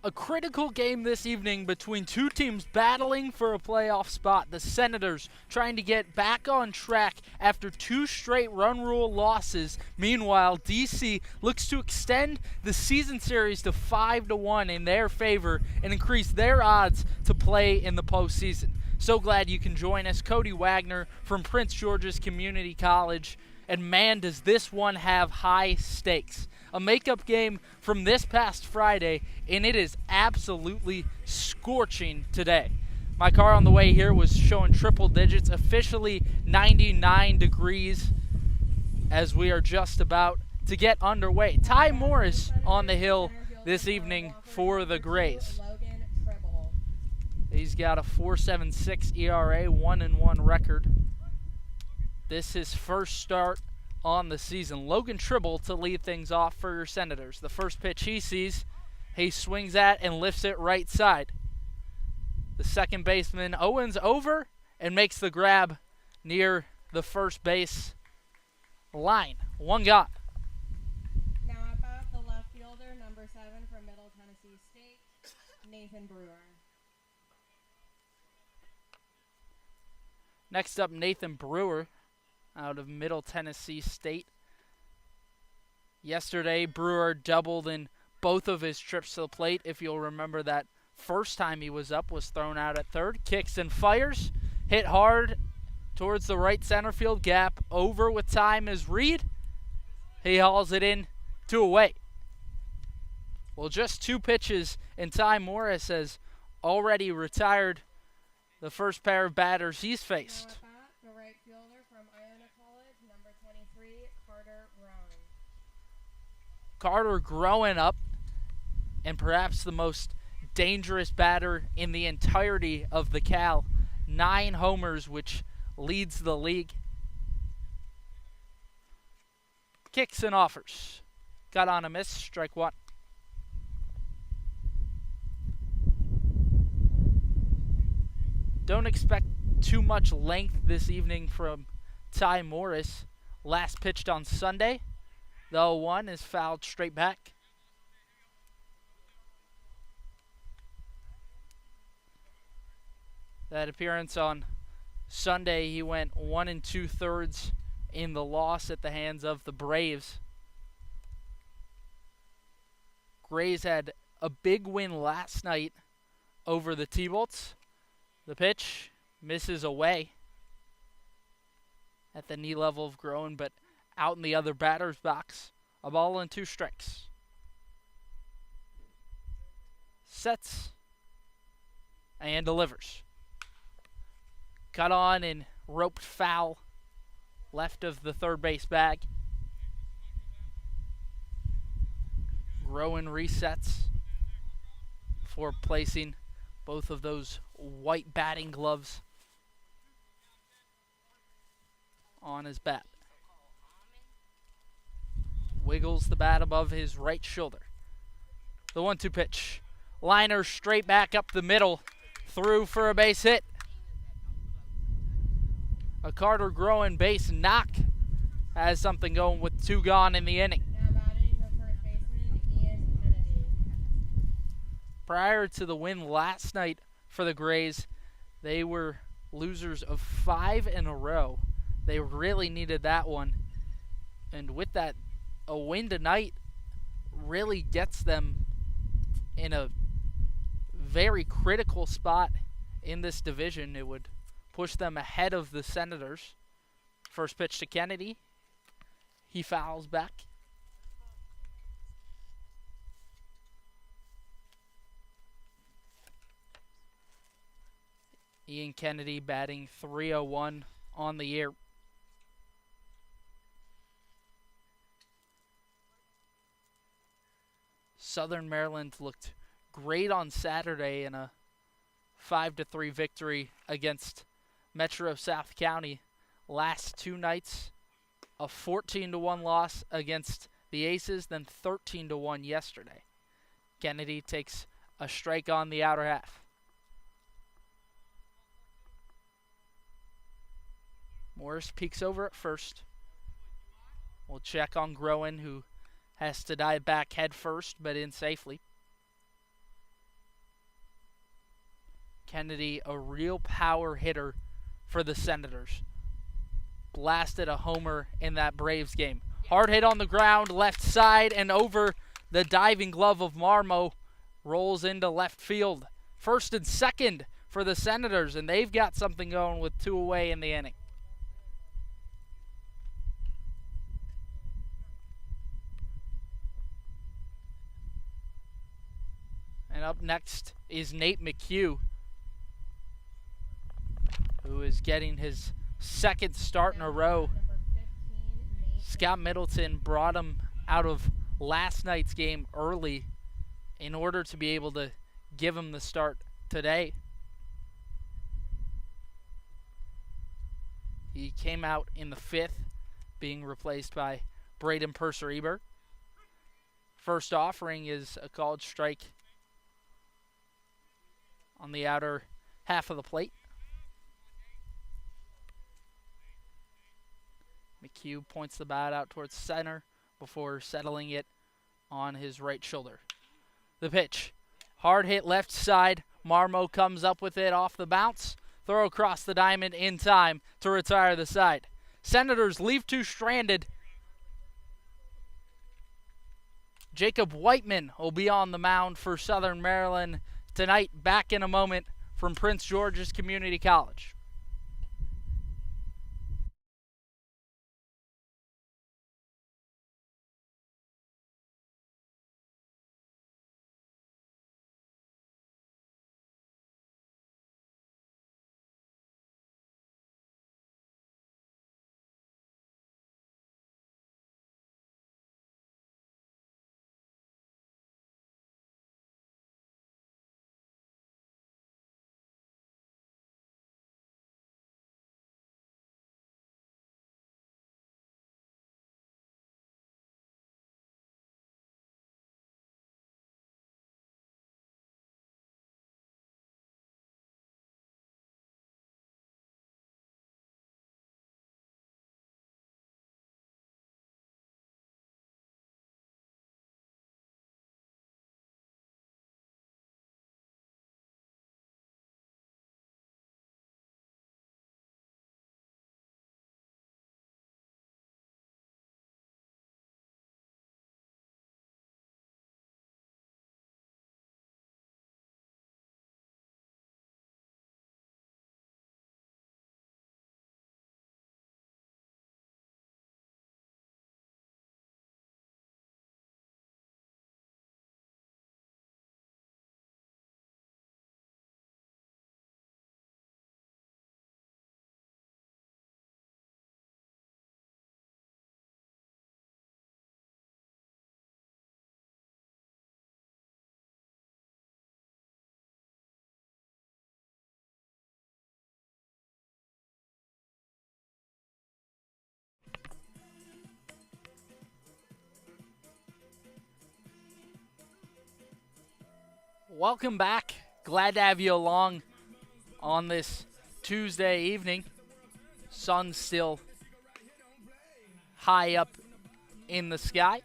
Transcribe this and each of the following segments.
A critical game this evening between two teams battling for a playoff spot. The Senators trying to get back on track after two straight run rule losses. Meanwhile, DC looks to extend the season series to 5-1 in their favor and increase their odds to play in the postseason. So glad you can join us. Cody Wagner from Prince George's Community College. And man, does this one have high stakes. A makeup game from this past Friday, and it is absolutely scorching today. My car on the way here was showing triple digits, officially 99 degrees as we are just about to get underway. Ty Morris on the hill this evening for the Grays. He's got a 4.76 ERA, 1-1 record. This is his first start on the season. Logan Tribble to lead things off for your Senators. The first pitch he sees, he swings at and lifts it right side. The second baseman Owens over and makes the grab near the first base line. One gone. Now at bat, the left fielder, number 7 from Middle Tennessee State, Nathan Brewer. Next up, Nathan Brewer out of Middle Tennessee State. Yesterday, Brewer doubled in both of his trips to the plate. If you'll remember, that first time he was up was thrown out at third. Kicks and fires. Hit hard towards the right center field gap. Over with time is Reed. He hauls it in 2 away. Well, just 2 pitches, and Ty Morris has already retired the first pair of batters he's faced. Now at bat, the right fielder from Iona College, number 23, Carter Rowan. Carter growing up, and perhaps the most dangerous batter in the entirety of the Cal. 9 homers, which leads the league. Kicks and offers. Got on a miss, strike 1. Don't expect too much length this evening from Ty Morris. Last pitched on Sunday. The 0-1 is fouled straight back. That appearance on Sunday, he went 1 2/3 in the loss at the hands of the Braves. Grays had a big win last night over the T-Bolts. The pitch misses away at the knee level of Groen, but out in the other batter's box. A ball and 2 strikes. Sets and delivers. Cut on and roped foul left of the third base bag. Groen resets before placing both of those white batting gloves on his bat. Wiggles the bat above his right shoulder. The 1-2 pitch. Liner straight back up the middle. Through for a base hit. A Carter Groen base knock has something going with 2 gone in the inning. Now batting the first baseman, Ian Kennedy. Prior to the win last night for the Grays, they were losers of 5 in a row. They really needed that one. And with that, a win tonight really gets them in a very critical spot in this division. It would push them ahead of the Senators. First pitch to Kennedy. He fouls back. Ian Kennedy batting .301 on the year. Southern Maryland looked great on Saturday in a 5-3 victory against Metro South County. Last 2 nights, a 14-1 loss against the Aces, then 13-1 yesterday. Kennedy takes a strike on the outer half. Morris peeks over at first. We'll check on Groen, who has to dive back head first, but in safely. Kennedy, a real power hitter for the Senators. Blasted a homer in that Braves game. Hard hit on the ground, left side, and over the diving glove of Marmo. Rolls into left field. First and second for the Senators, and they've got something going with 2 away in the inning. And up next is Nate McHugh, who is getting his second start in a row. Number 15, Scott Middleton brought him out of last night's game early in order to be able to give him the start today. He came out in the 5th, being replaced by Braden Purser-Eber. First offering is a called strike on the outer half of the plate. McHugh points the bat out towards center before settling it on his right shoulder. The pitch. Hard hit left side. Marmo comes up with it off the bounce. Throw across the diamond in time to retire the side. Senators leave 2 stranded. Jacob Whiteman will be on the mound for Southern Maryland tonight. Back in a moment from Prince George's Community College. Welcome back. Glad to have you along on this Tuesday evening. Sun's still high up in the sky.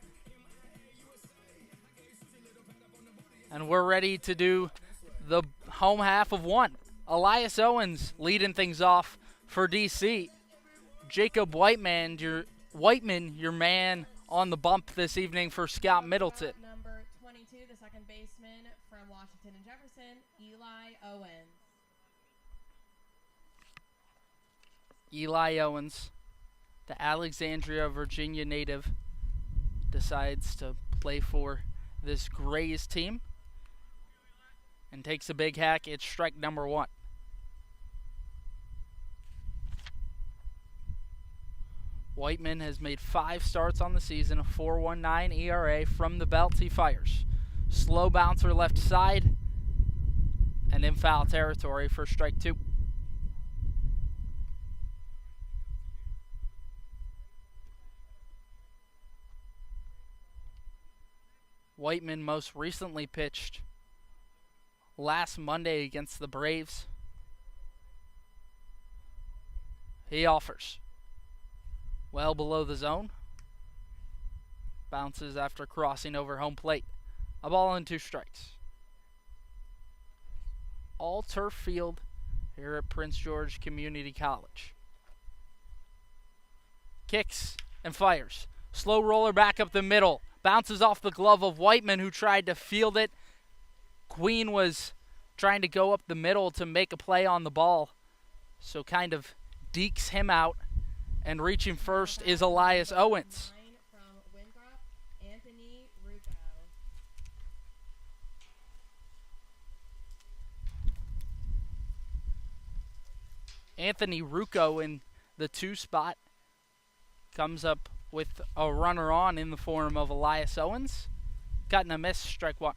And we're ready to do the home half of 1. Elias Owens leading things off for DC. Jacob Whiteman, your man on the bump this evening for Scott Middleton. Number 22, the second baseman from Washington and Jefferson, Eli Owens. Eli Owens, the Alexandria, Virginia native, decides to play for this Grays team and takes a big hack. It's strike number 1. Whiteman has made 5 starts on the season, a 4.19 ERA. From the belt, he fires. Slow bouncer left side, and in foul territory for strike 2. Whiteman most recently pitched last Monday against the Braves. He offers. Well below the zone. Bounces after crossing over home plate. A ball and 2 strikes. all turf field here at Prince George Community College. Kicks and fires. Slow roller back up the middle. Bounces off the glove of Whiteman, who tried to field it. Queen was trying to go up the middle to make a play on the ball, so kind of dekes him out. And reaching first is Elias Owens. From Winthrop, Anthony Rucco. Anthony Rucco in the 2 spot comes up with a runner on in the form of Elias Owens. Cutting a miss, strike 1.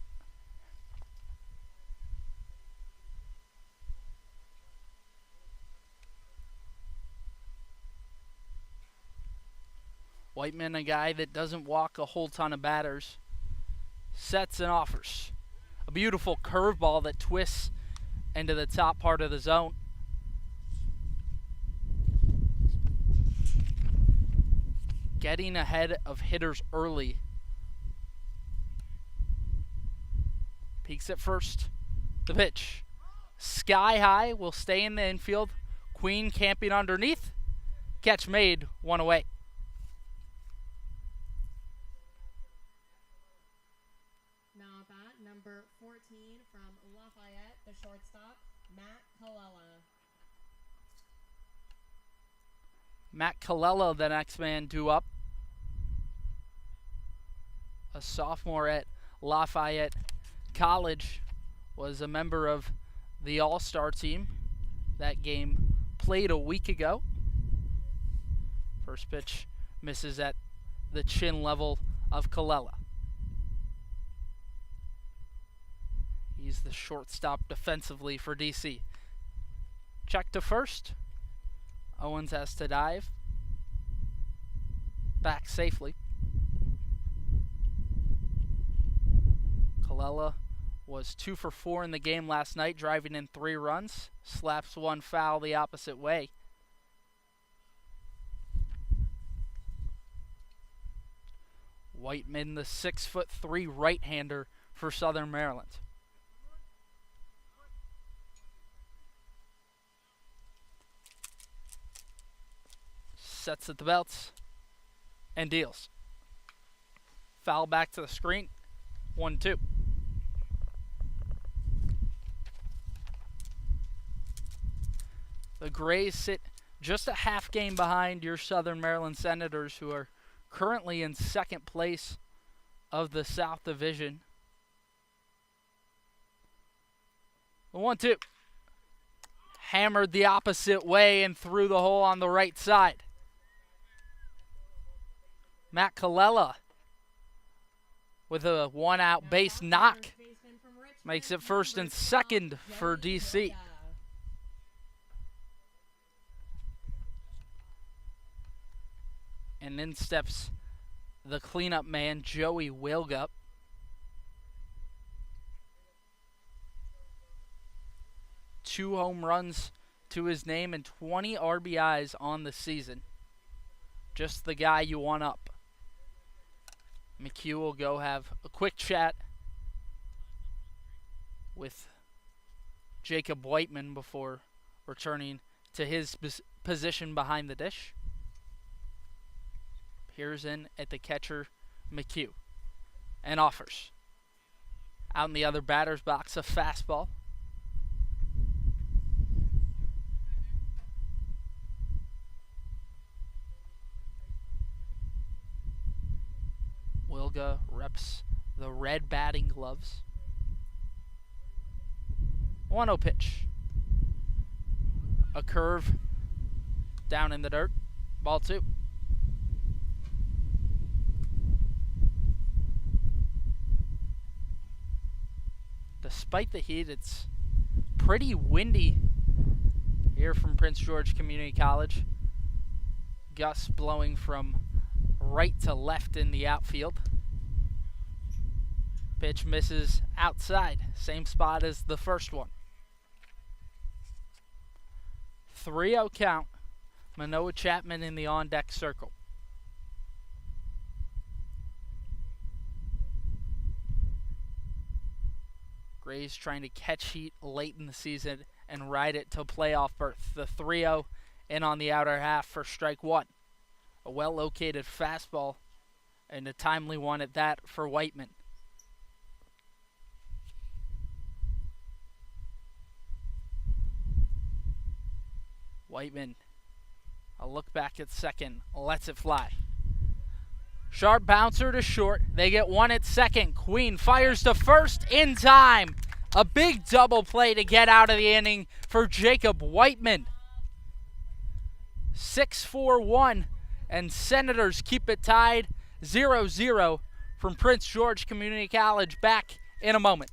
Whiteman, a guy that doesn't walk a whole ton of batters, sets and offers. A beautiful curveball that twists into the top part of the zone. Getting ahead of hitters early. Peaks at first. The pitch. Sky high, will stay in the infield. Queen camping underneath. Catch made, 1 away. Now at bat, number 14 from Lafayette, the shortstop, Matt Colella. Matt Colella, the next man due up. A sophomore at Lafayette College, was a member of the All-Star team. That game played a week ago. First pitch misses at the chin level of Colella. He's the shortstop defensively for DC. Check to first. Owens has to dive. Back safely. Colella was 2 for 4 in the game last night, driving in 3 runs. Slaps 1 foul the opposite way. Whiteman, the 6'3" right-hander for Southern Maryland. Sets at the belts and deals. Foul back to the screen. 1-2. The Grays sit just a half game behind your Southern Maryland Senators, who are currently in second place of the South Division. The 1-2. Hammered the opposite way and through the hole on the right side. Matt Colella with a 1-out base knock makes it first and second for DC. And in steps the cleanup man, Joey Wilgup. Two home runs to his name and 20 RBIs on the season. Just the guy you want up. McHugh will go have a quick chat with Jacob Whiteman before returning to his position behind the dish. Peers in at the catcher, McHugh, and offers. Out in the other batter's box, a fastball. Wilga reps the red batting gloves. 1-0 pitch. A curve down in the dirt. Ball 2. Despite the heat, it's pretty windy here from Prince George Community College. Gusts blowing from right to left in the outfield. Pitch misses outside, same spot as the first one. 3-0 count. Manoah Chapman in the on-deck circle. Grays trying to catch heat late in the season and ride it to playoff berth. The 3-0 in on the outer half for strike one. A well-located fastball and a timely one at that for Whiteman. Whiteman, a look back at second, lets it fly. Sharp bouncer to short. They get one at second. Queen fires to first in time. A big double play to get out of the inning for Jacob Whiteman. 6-4-1, and Senators keep it tied 0-0 from Prince George Community College. Back in a moment.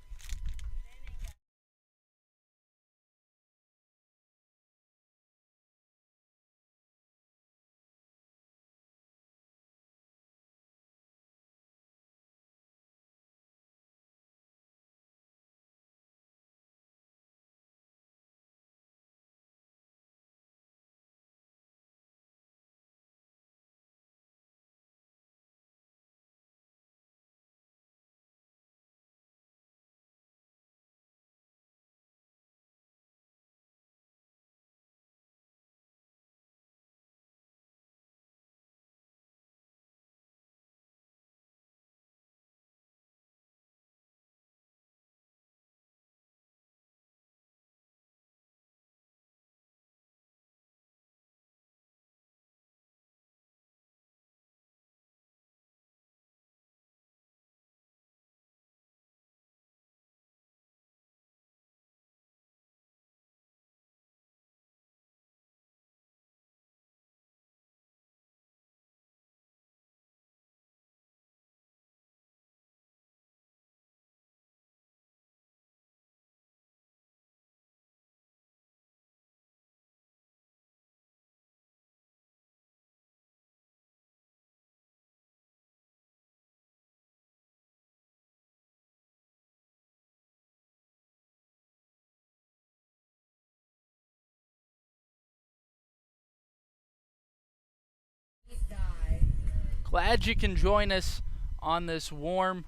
Glad you can join us on this warm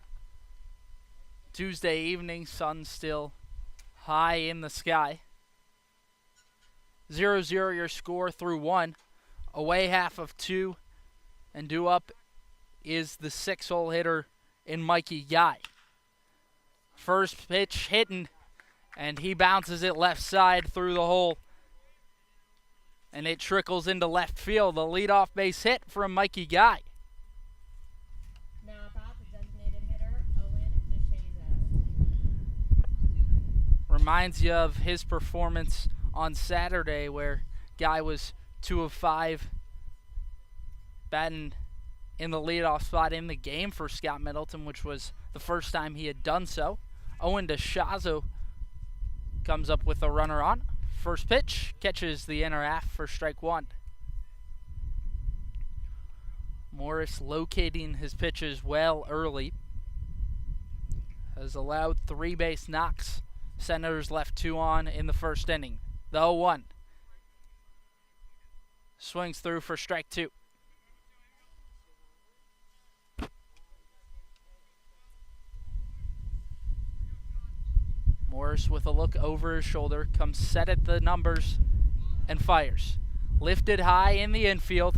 Tuesday evening. Sun still high in the sky. 0-0 your score through one. Away half of two. And due up is the 6-hole hitter in Mikey Guy. First pitch hitting, and he bounces it left side through the hole. And it trickles into left field. The leadoff base hit from Mikey Guy. Reminds you of his performance on Saturday where Guy was 2 of 5 batting in the leadoff spot in the game for Scott Middleton, which was the first time he had done so. Owen DeShazo comes up with a runner on. First pitch, catches the inner half for strike one. Morris locating his pitches well early. Has allowed 3 base knocks. Senators left 2 on in the first inning. The 0-1. Swings through for strike 2. Morris with a look over his shoulder, comes set at the numbers and fires. Lifted high in the infield.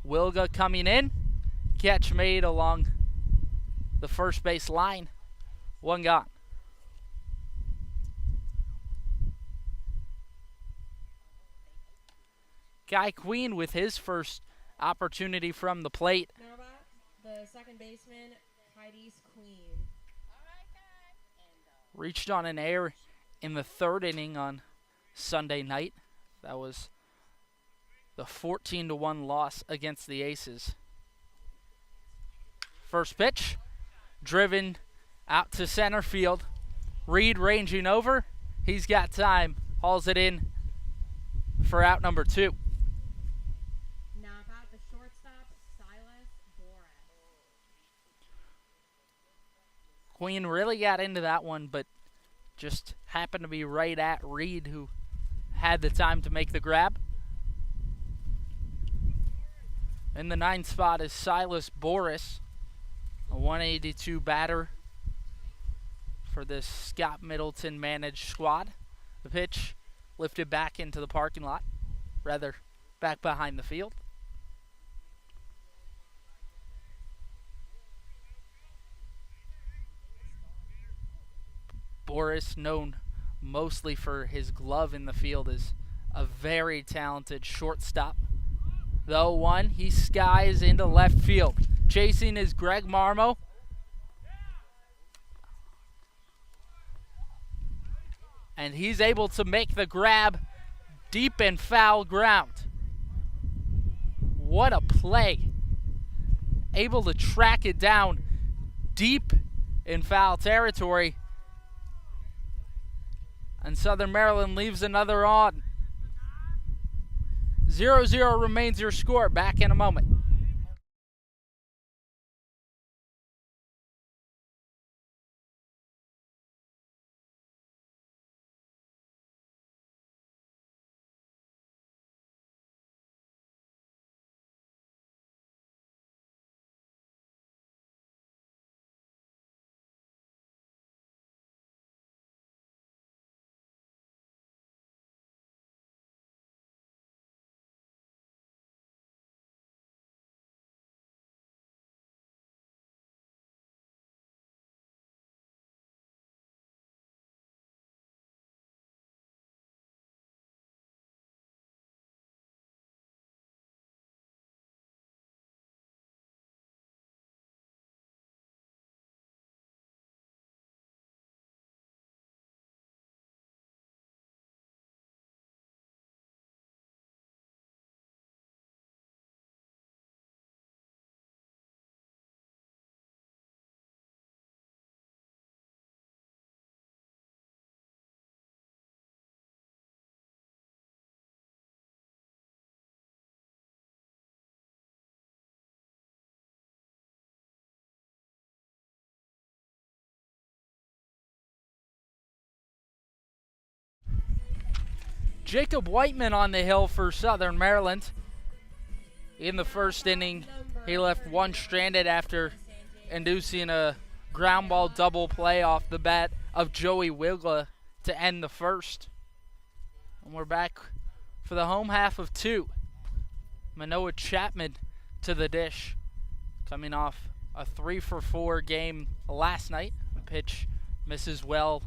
Wilga coming in. Catch made along the first base line. One gone. Guy Queen with his first opportunity from the plate. Now about the second baseman, Heidi's Queen. Reached on an error in the third inning on Sunday night. That was the 14-1 loss against the Aces. First pitch, driven out to center field. Reed ranging over. He's got time. Hauls it in for out number 2. Now about the shortstop, Silas Boras. Queen really got into that one, but just happened to be right at Reed, who had the time to make the grab. In the 9th spot is Silas Boras, a 182 batter for this Scott Middleton managed squad. The pitch lifted back into the parking lot, rather back behind the field. Boris, known mostly for his glove in the field, is a very talented shortstop. The 0-1, he skies into left field. Chasing is Greg Marmo. And he's able to make the grab deep in foul ground. What a play. Able to track it down deep in foul territory. And Southern Maryland leaves another on. 0-0 remains your score. Back in a moment. Jacob Whiteman on the hill for Southern Maryland. In the first inning, he left one stranded after inducing a ground ball double play off the bat of Joey Wigla to end the first. And we're back for the home half of two. Manoa Chapman to the dish, coming off a 3-for-4 game last night. The pitch misses well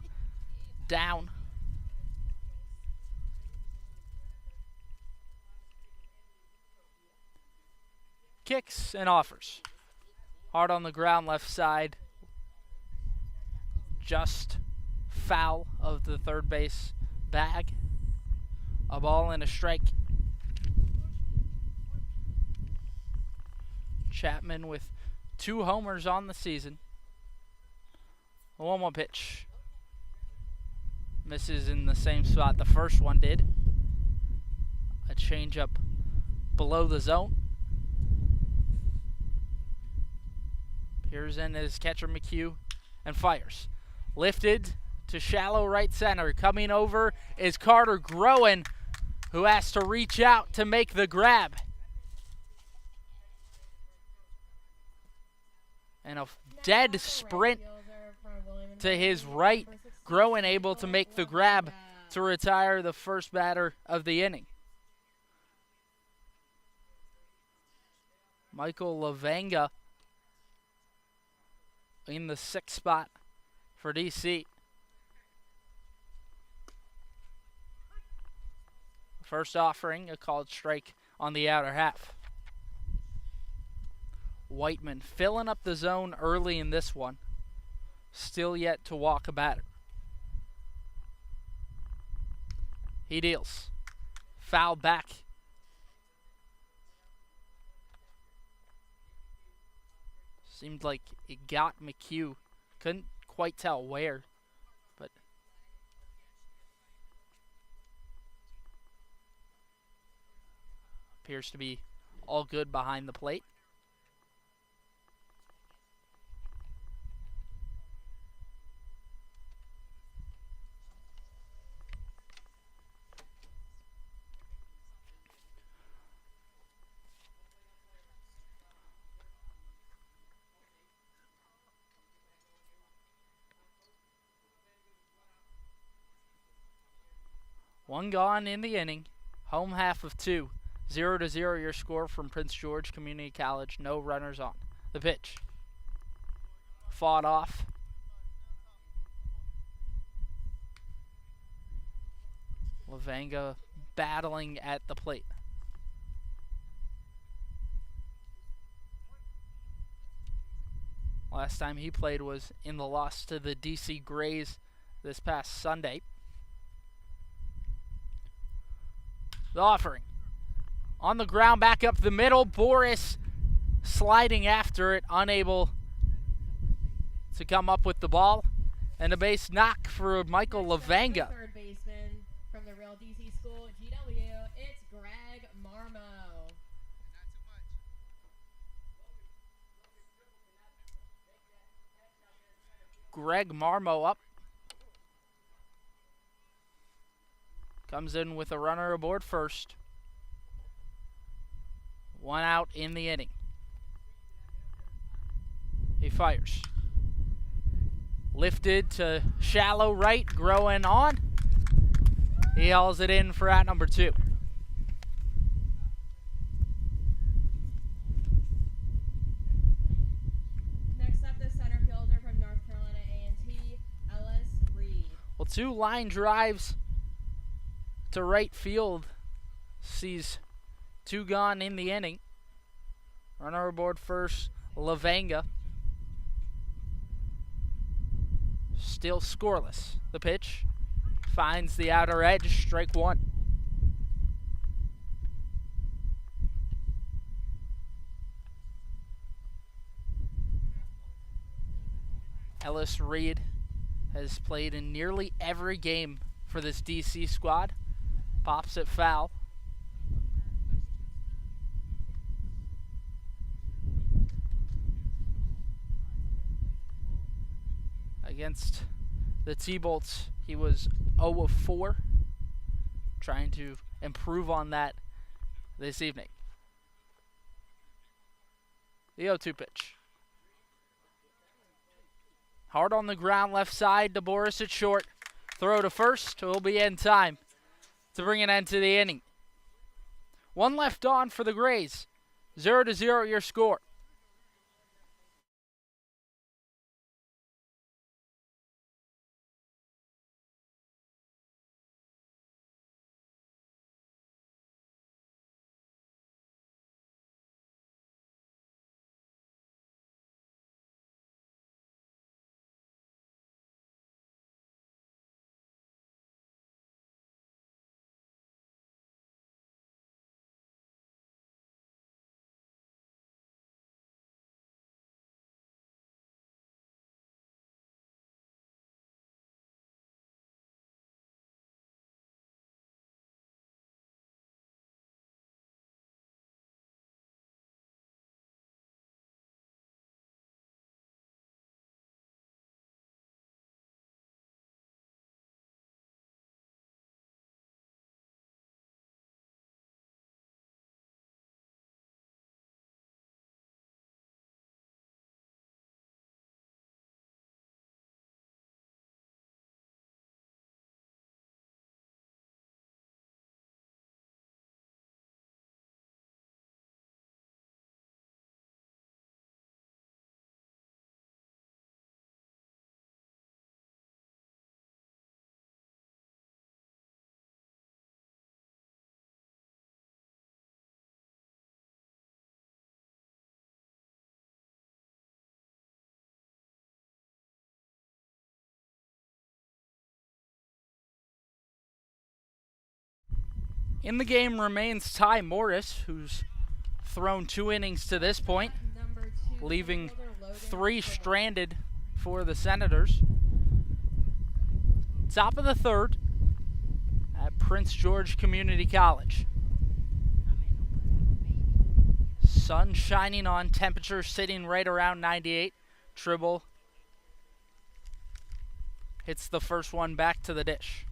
down. Kicks and offers. Hard on the ground, left side. Just foul of the third base bag. A ball and a strike. Chapman with 2 homers on the season. A 1-1 pitch. Misses in the same spot the first one did. A changeup below the zone. Here's in his catcher McHugh and fires. Lifted to shallow right center. Coming over is Carter Groen, who has to reach out to make the grab. And a dead sprint to his right. Groen able to make the grab to retire the first batter of the inning. Michael Lavenga in the 6th spot for DC. First offering, a called strike on the outer half. Whiteman filling up the zone early in this one. Still yet to walk a batter. He deals. Foul back. Seemed like it got McHugh. Couldn't quite tell where, but appears to be all good behind the plate. One gone in the inning. Home half of 2. 0-0 your score from Prince George Community College. No runners on. The pitch. Fought off. Lavanga battling at the plate. Last time he played was in the loss to the DC Grays this past Sunday. The offering. On the ground, back up the middle. Boris sliding after it, unable to come up with the ball. And a base knock for Michael Lavanga. Third baseman from the Real DC School, GW, it's Greg Marmo. Greg Marmo up. Comes in with a runner aboard first. One out in the inning. He fires. Lifted to shallow right, growing on. He hauls it in for out number 2. Next up, the center fielder from North Carolina A&T, Ellis Reed. Well, 2 line drives to right field sees 2 gone in the inning. Runner aboard first, Lavanga. Still scoreless. The pitch finds the outer edge, strike 1. Ellis Reed has played in nearly every game for this DC squad. Pops it foul. Against the T-Bolts, he was 0 of 4. Trying to improve on that this evening. The 0-2 pitch. Hard on the ground, left side to Boris at short. Throw to first, will be in time to bring an end to the inning. 1 left on for the Grays. 0-0 your score. In the game remains Ty Morris, who's thrown 2 innings to this point, Number 2, leaving center fielder Logan 3 Tibble. stranded for the Senators. Top of the 3rd at Prince George Community College. Sun shining on, temperature sitting right around 98. Tribble hits the first one back to the dish.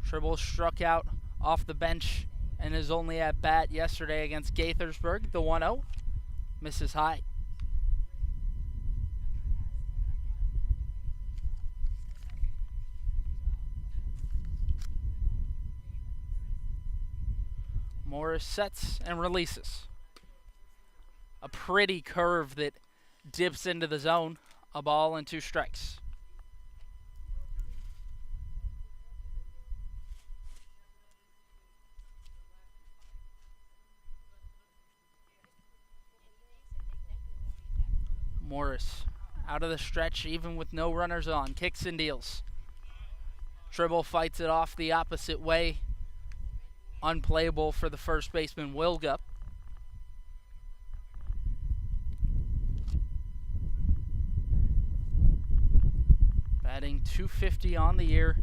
Tribble struck out off the bench and his only at bat yesterday against Gaithersburg, the 1-0. Misses high. Morris sets and releases. A pretty curve that dips into the zone. A ball and 2 strikes. Morris out of the stretch even with no runners on. Kicks and deals. Tribble fights it off the opposite way. Unplayable for the first baseman, Wilga. Batting .250 on the year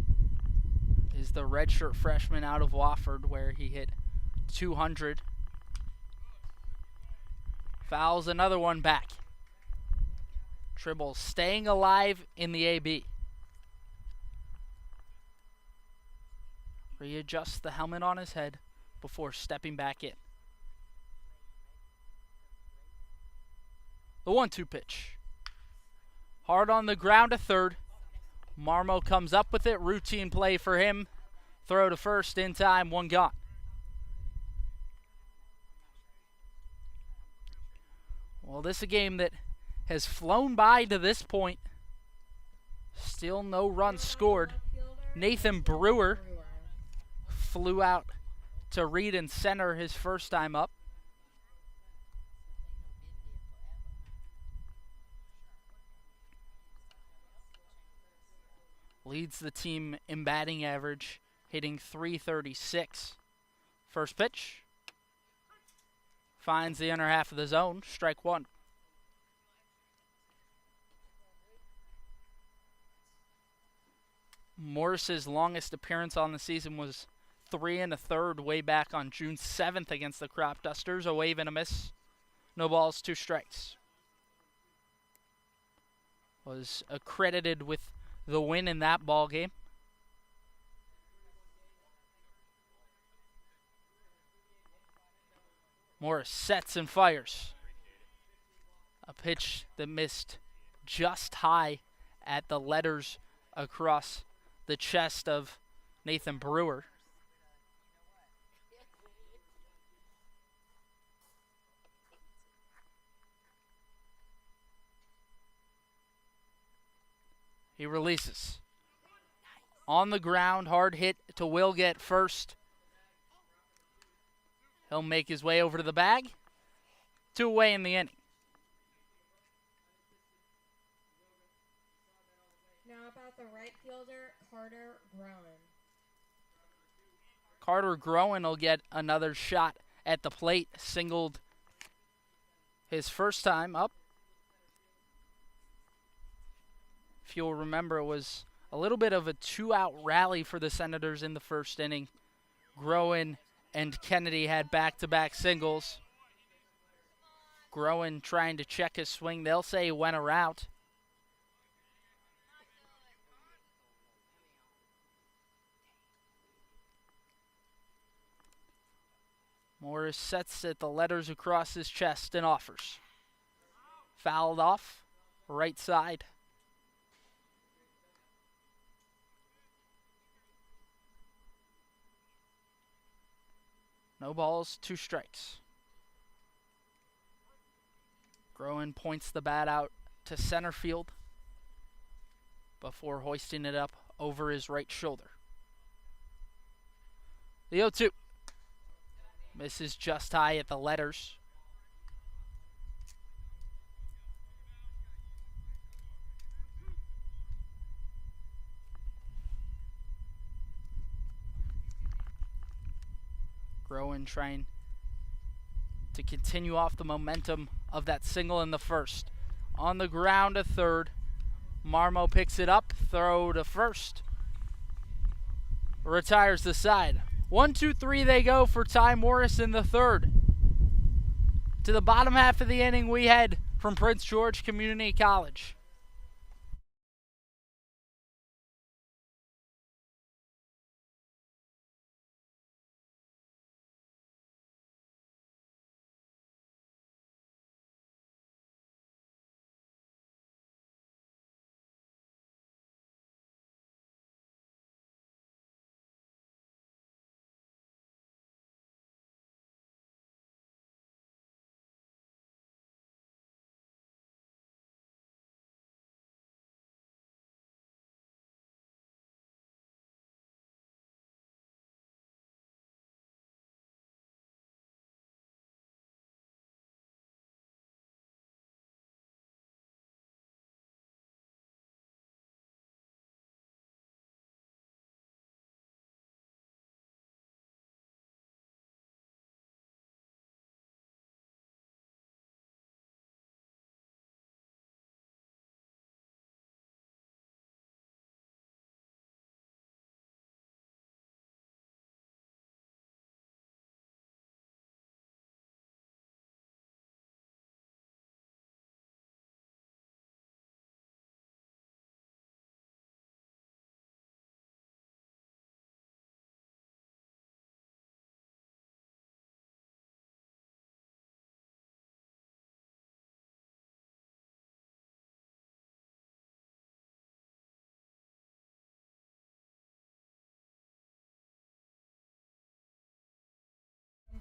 is the redshirt freshman out of Wofford, where he hit .200. Fouls another one back. Tribble staying alive in the AB. Readjusts the helmet on his head before stepping back in. The 1-2 pitch. Hard on the ground to third. Marmo comes up with it. Routine play for him. Throw to first in time. 1 gone. Well, this is a game that has flown by to this point. Still no runs scored. Nathan Brewer flew out to read and center his first time up. Leads the team in batting average, hitting .336. First pitch. Finds the inner half of the zone. Strike 1. Morris's longest appearance on the season was 3 1/3 way back on June 7th against the Crop Dusters. A wave and a miss. No balls, 2 strikes. Was accredited with the win in that ball game. Morris sets and fires. A pitch that missed just high at the letters across the chest of Nathan Brewer. He releases. On the ground, hard hit to Wilga at first. He'll make his way over to the bag. 2 away in the inning. Now about the right fielder, Carter Groen. Carter Groen will get another shot at the plate. Singled his first time up. If you'll remember, it was a little bit of a 2-out rally for the Senators in the first inning. Groen and Kennedy had back-to-back singles. Groen trying to check his swing. They'll say he went around. Morris sets at the letters across his chest and offers. Fouled off, right side. No balls, 2 strikes. Groen points the bat out to center field before hoisting it up over his right shoulder. The 0-2. Misses just high at the letters. Groen trying to continue off the momentum of that single in the first. On the ground to third. Marmo picks it up. Throw to first. Retires the side. 1-2-3 they go for Ty Morris in the third. To the bottom half of the inning we head from Prince George Community College.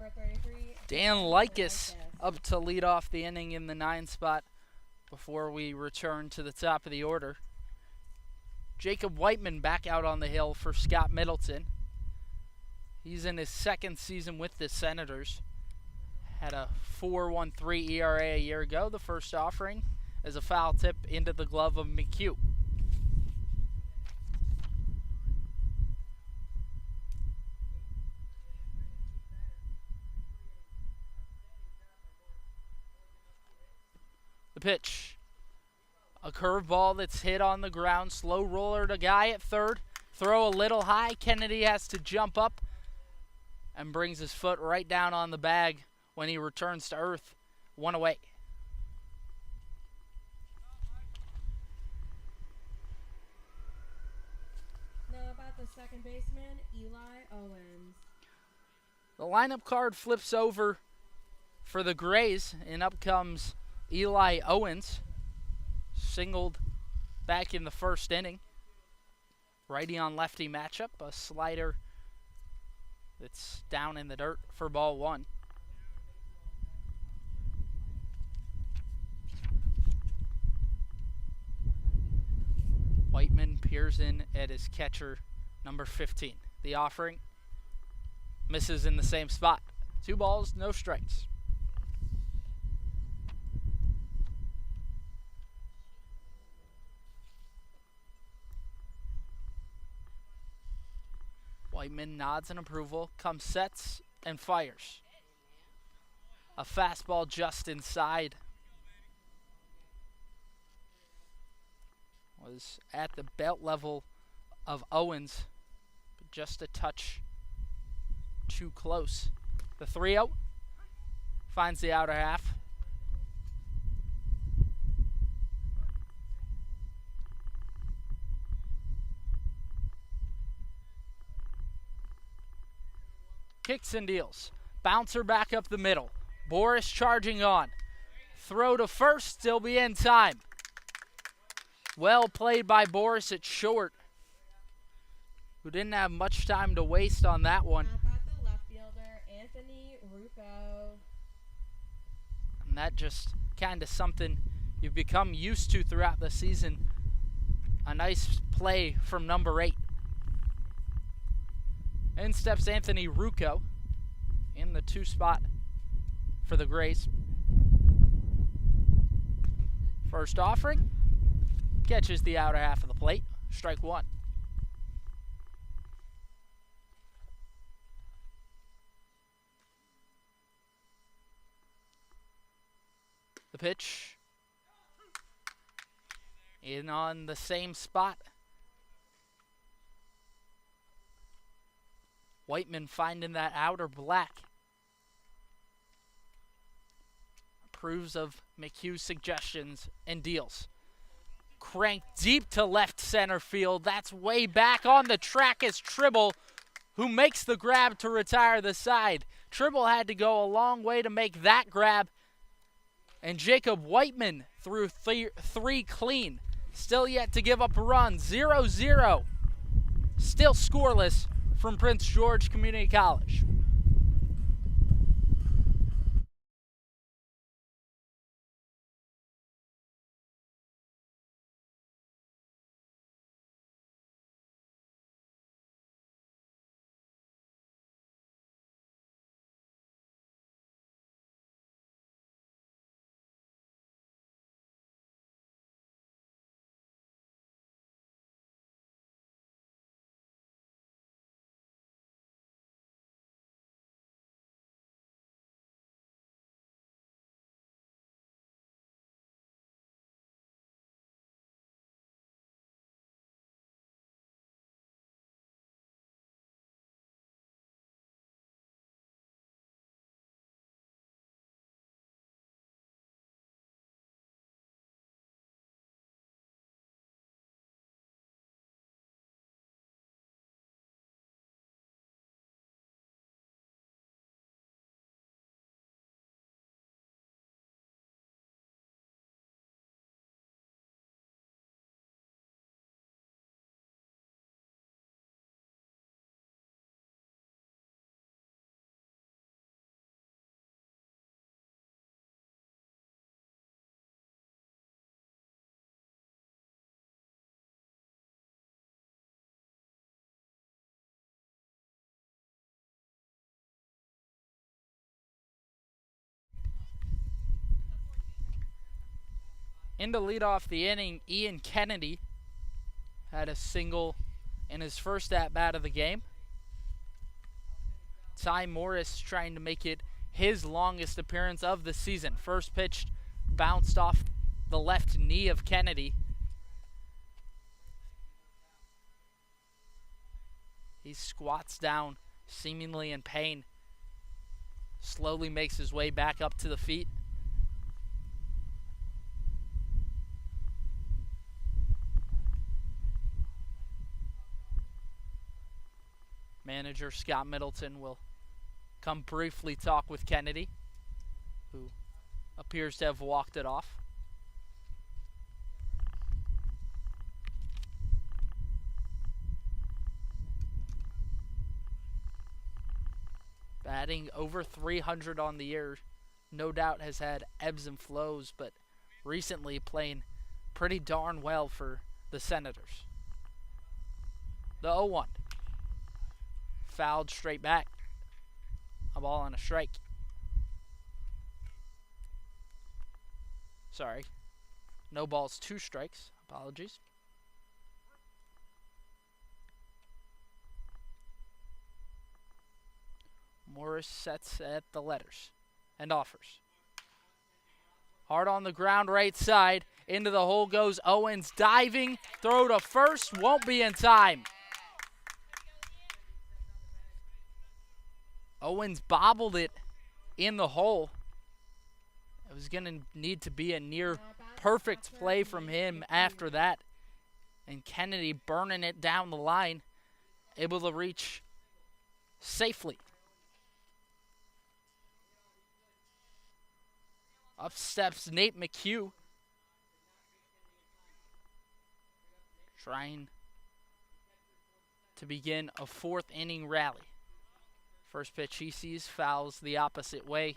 number 33. Dan Likas up to lead off the inning in the 9 spot before we return to the top of the order. Jacob Whiteman back out on the hill for Scott Middleton. He's in his 2nd season with the Senators. Had a 4.13 ERA a year ago. The first offering is a foul tip into the glove of McHugh. The pitch. A curveball that's hit on the ground. Slow roller to guy at third. Throw a little high. Kennedy has to jump up and brings his foot right down on the bag when he returns to earth. 1 away. Now about the second baseman, Eli Owens. The lineup card flips over for the Grays, and up comes Eli Owens. Singled back in the 1st inning. Righty on lefty matchup. A slider that's down in the dirt for ball 1. Whiteman peers in at his catcher, number 15. The offering misses in the same spot. 2 balls, no strikes. Whiteman nods in approval, comes, sets, and fires. A fastball just inside. Was at the belt level of Owens, but just a touch too close. The 3-0 finds the outer half. Kicks and deals. Bouncer back up the middle. Boris charging on. Throw to first, still be in time. Well played by Boris at short, who didn't have much time to waste on that one. Now about the left fielder, Anthony Rucco. And that just kind of something you've become used to throughout the season. A nice play from number 8. In steps Anthony Rucco in the 2 spot for the Grays. First offering. Catches the outer half of the plate. Strike 1. The pitch. In on the same spot. Whiteman finding that outer black. Approves of McHugh's suggestions and deals. Cranked deep to left center field. That's way back on the track is Tribble, who makes the grab to retire the side. Tribble had to go a long way to make that grab. And Jacob Whiteman threw 3 clean. Still yet to give up a run. 0-0. Still scoreless from Prince George Community College. In to lead off the inning, Ian Kennedy had a single in his first at-bat of the game. Ty Morris trying to make it his longest appearance of the season. First pitch bounced off the left knee of Kennedy. He squats down, seemingly in pain. Slowly makes his way back up to the feet. Manager Scott Middleton will come briefly talk with Kennedy, who appears to have walked it off. Batting over 300 on the year, no doubt has had ebbs and flows, but recently playing pretty darn well for the Senators. The 0-1. Fouled straight back. A ball on a strike. Sorry. No balls, 2 strikes. Apologies. Morris sets at the letters and offers. Hard on the ground, right side. Into the hole goes Owens, diving. Throw to first, won't be in time. Owens bobbled it in the hole. It was going to need to be a near perfect play from him after that. And Kennedy burning it down the line, able to reach safely. Up steps Nate McHugh, trying to begin a 4th inning rally. First pitch he sees fouls the opposite way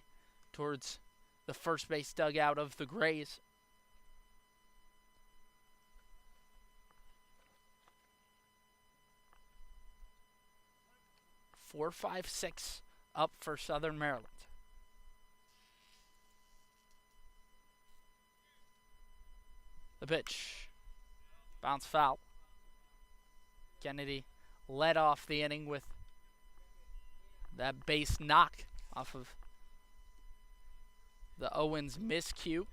towards the first base dugout of the Grays. Four, 5, 6 up for Southern Maryland. The pitch. Bounce foul. Kennedy led off the inning with that base knock off of the Owens miscue.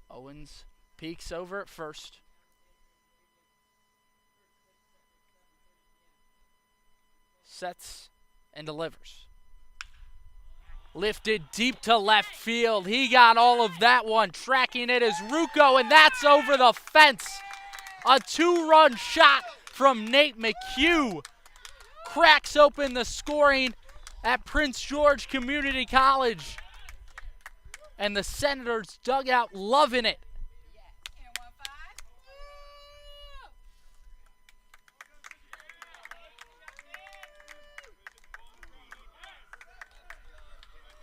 Owens peeks over at first. Sets and delivers. Lifted deep to left field. He got all of that one. Tracking it is Ruocco, and that's over the fence. A 2-run shot from Nate McHugh cracks open the scoring at Prince George Community College. And the Senators dugout loving it.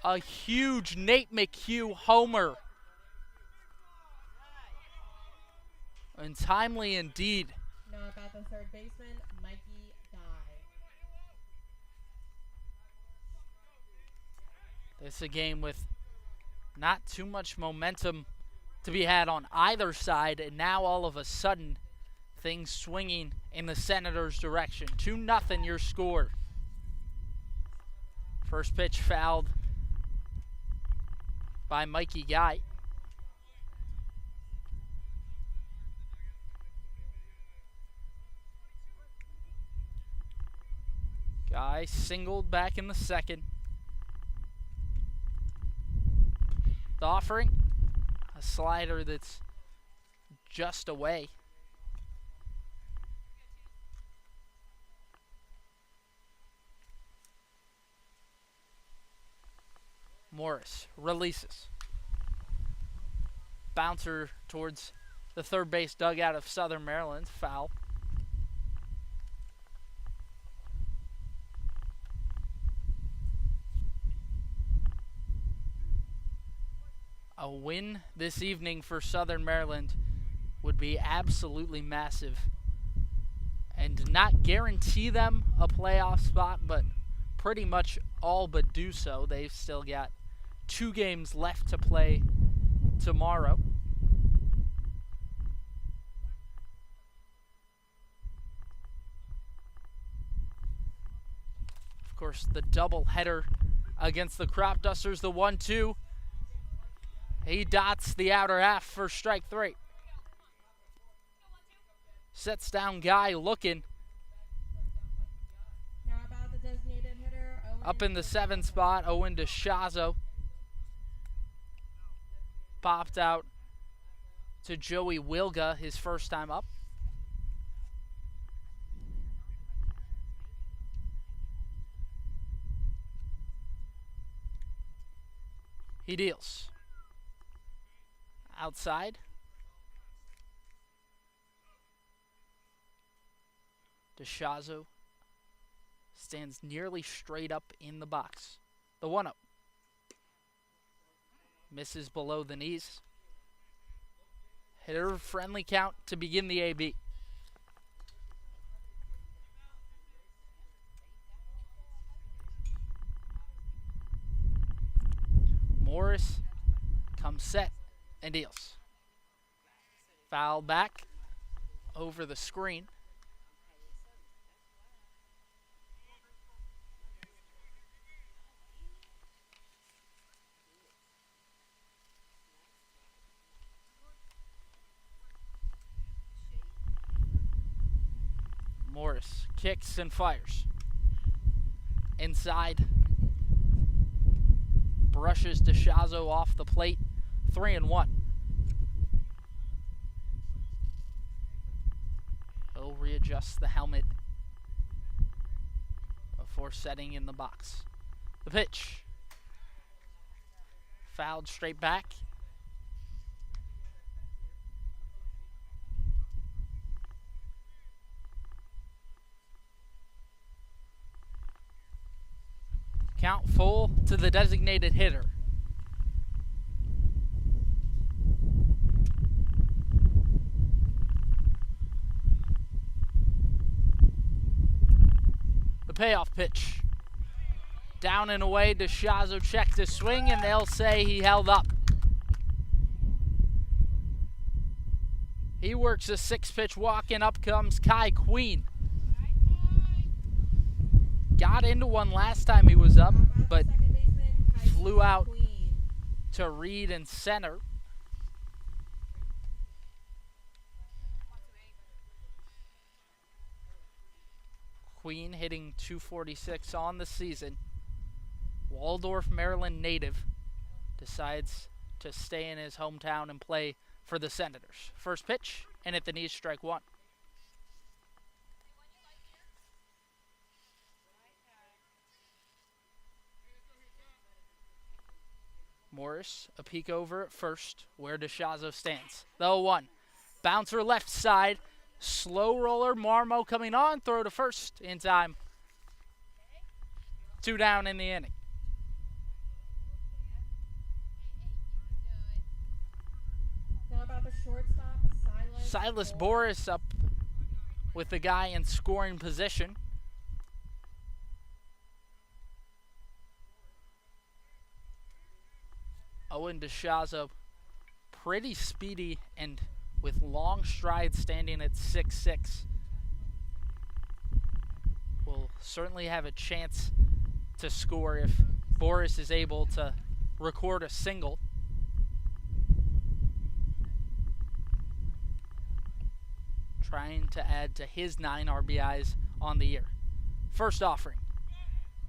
A huge Nate McHugh homer. And timely indeed. Now about the third baseman, Mikey Dye. This is a game with not too much momentum to be had on either side, and now all of a sudden things swinging in the Senators' direction. 2-0 your score. First pitch fouled by Mikey Guy. Guy singled back in the second. The offering, a slider that's just away. Morris releases. Bouncer towards the third base dugout of Southern Maryland. Foul. A win this evening for Southern Maryland would be absolutely massive and and not guarantee them a playoff spot, but pretty much all but do so. They've still got 2 games left to play tomorrow. Of course, the double header against the Crop Dusters, the 1-2. He dots the outer half for strike 3. Sets down Guy looking. Now about the designated hitter. Up in the 7 spot, Owen DeShazo. Popped out to Joey Wilga, his first time up. He deals. Outside. DeShazo stands nearly straight up in the box. The 1-0. Misses below the knees. Hitter friendly count to begin the AB. Morris comes set and deals. Foul back over the screen. Morris kicks and fires. Inside. Brushes DeShazo off the plate. 3-1. He'll readjust the helmet before setting in the box. The pitch. Fouled straight back. Count full to the designated hitter. The payoff pitch. Down and away, DeShazo checked his swing, and they'll say he held up. He works a 6-pitch walk, and up comes Kai Queen. Got into one last time he was up, but flew out to Reed and center. Queen hitting .246 on the season. Waldorf, Maryland native, decides to stay in his hometown and play for the Senators. First pitch, and at the knees, strike 1. Morris, a peek over at first, where DeShazo stands. The 0-1. Bouncer left side. Slow roller, Marmo coming on. Throw to first in time. 2 down in the inning. Now about the shortstop, Silas Boris up with the guy in scoring position. Owen DeShazo, pretty speedy and with long strides, standing at 6'6". Will certainly have a chance to score if Boris is able to record a single. Trying to add to his 9 RBIs on the year. First offering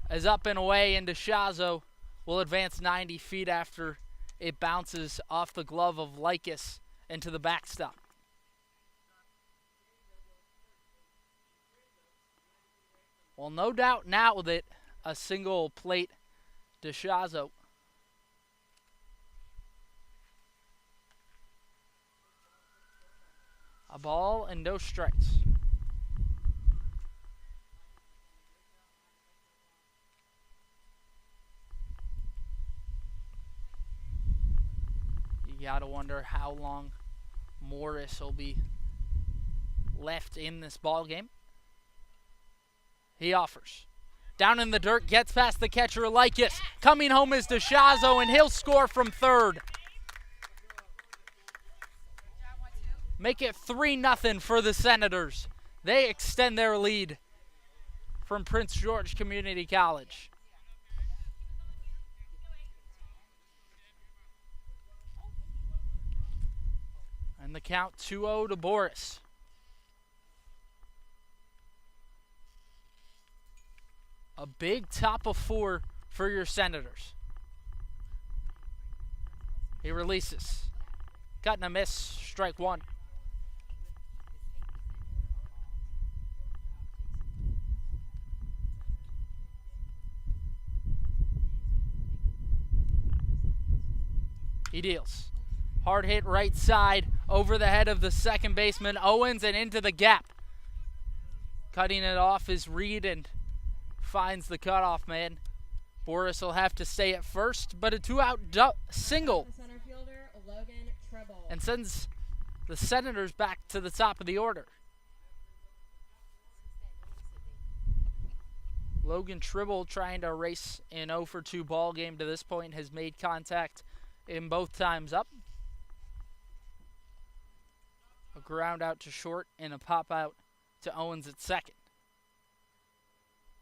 is up and away, and DeShazo will advance 90 feet after it bounces off the glove of Likas into the backstop. Well, no doubt now that a single plate DeShazo. A ball and no strikes. You gotta wonder how long Morris will be left in this ball game. He offers. Down in the dirt, gets past the catcher, Likis. Coming home is DeShazo, and he'll score from third. Make it 3-0 for the Senators. They extend their lead from Prince George Community College. And the count 2-0 to Boris. A big top of 4 for your Senators. He releases. Cut and a miss, strike 1. He deals. Hard hit right side over the head of the second baseman, Owens, and into the gap. Cutting it off is Reed and finds the cutoff man. Boris will have to stay at first, but a 2-out single. The center fielder, Logan Tribble. And sends the Senators back to the top of the order. Logan Tribble, trying to race an 0-for-2 ball game to this point, has made contact in both times up. A ground out to short and a pop out to Owens at second.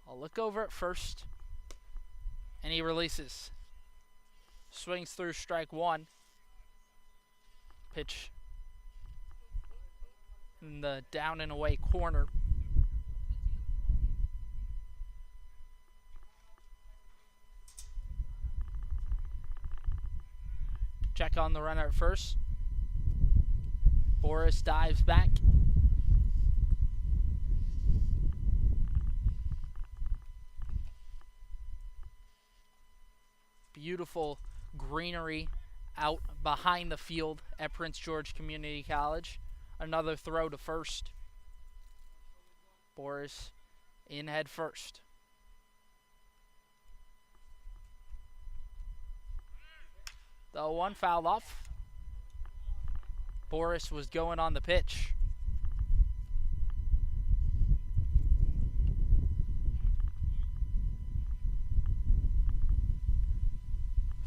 I'll look over at first, and he releases. Swings through, strike 1. Pitch in the down and away corner. Check on the runner at first. Boris dives back. Beautiful greenery out behind the field at Prince George Community College. Another throw to first. Boris in head first. The 0-1 fouled off. Boris was going on the pitch.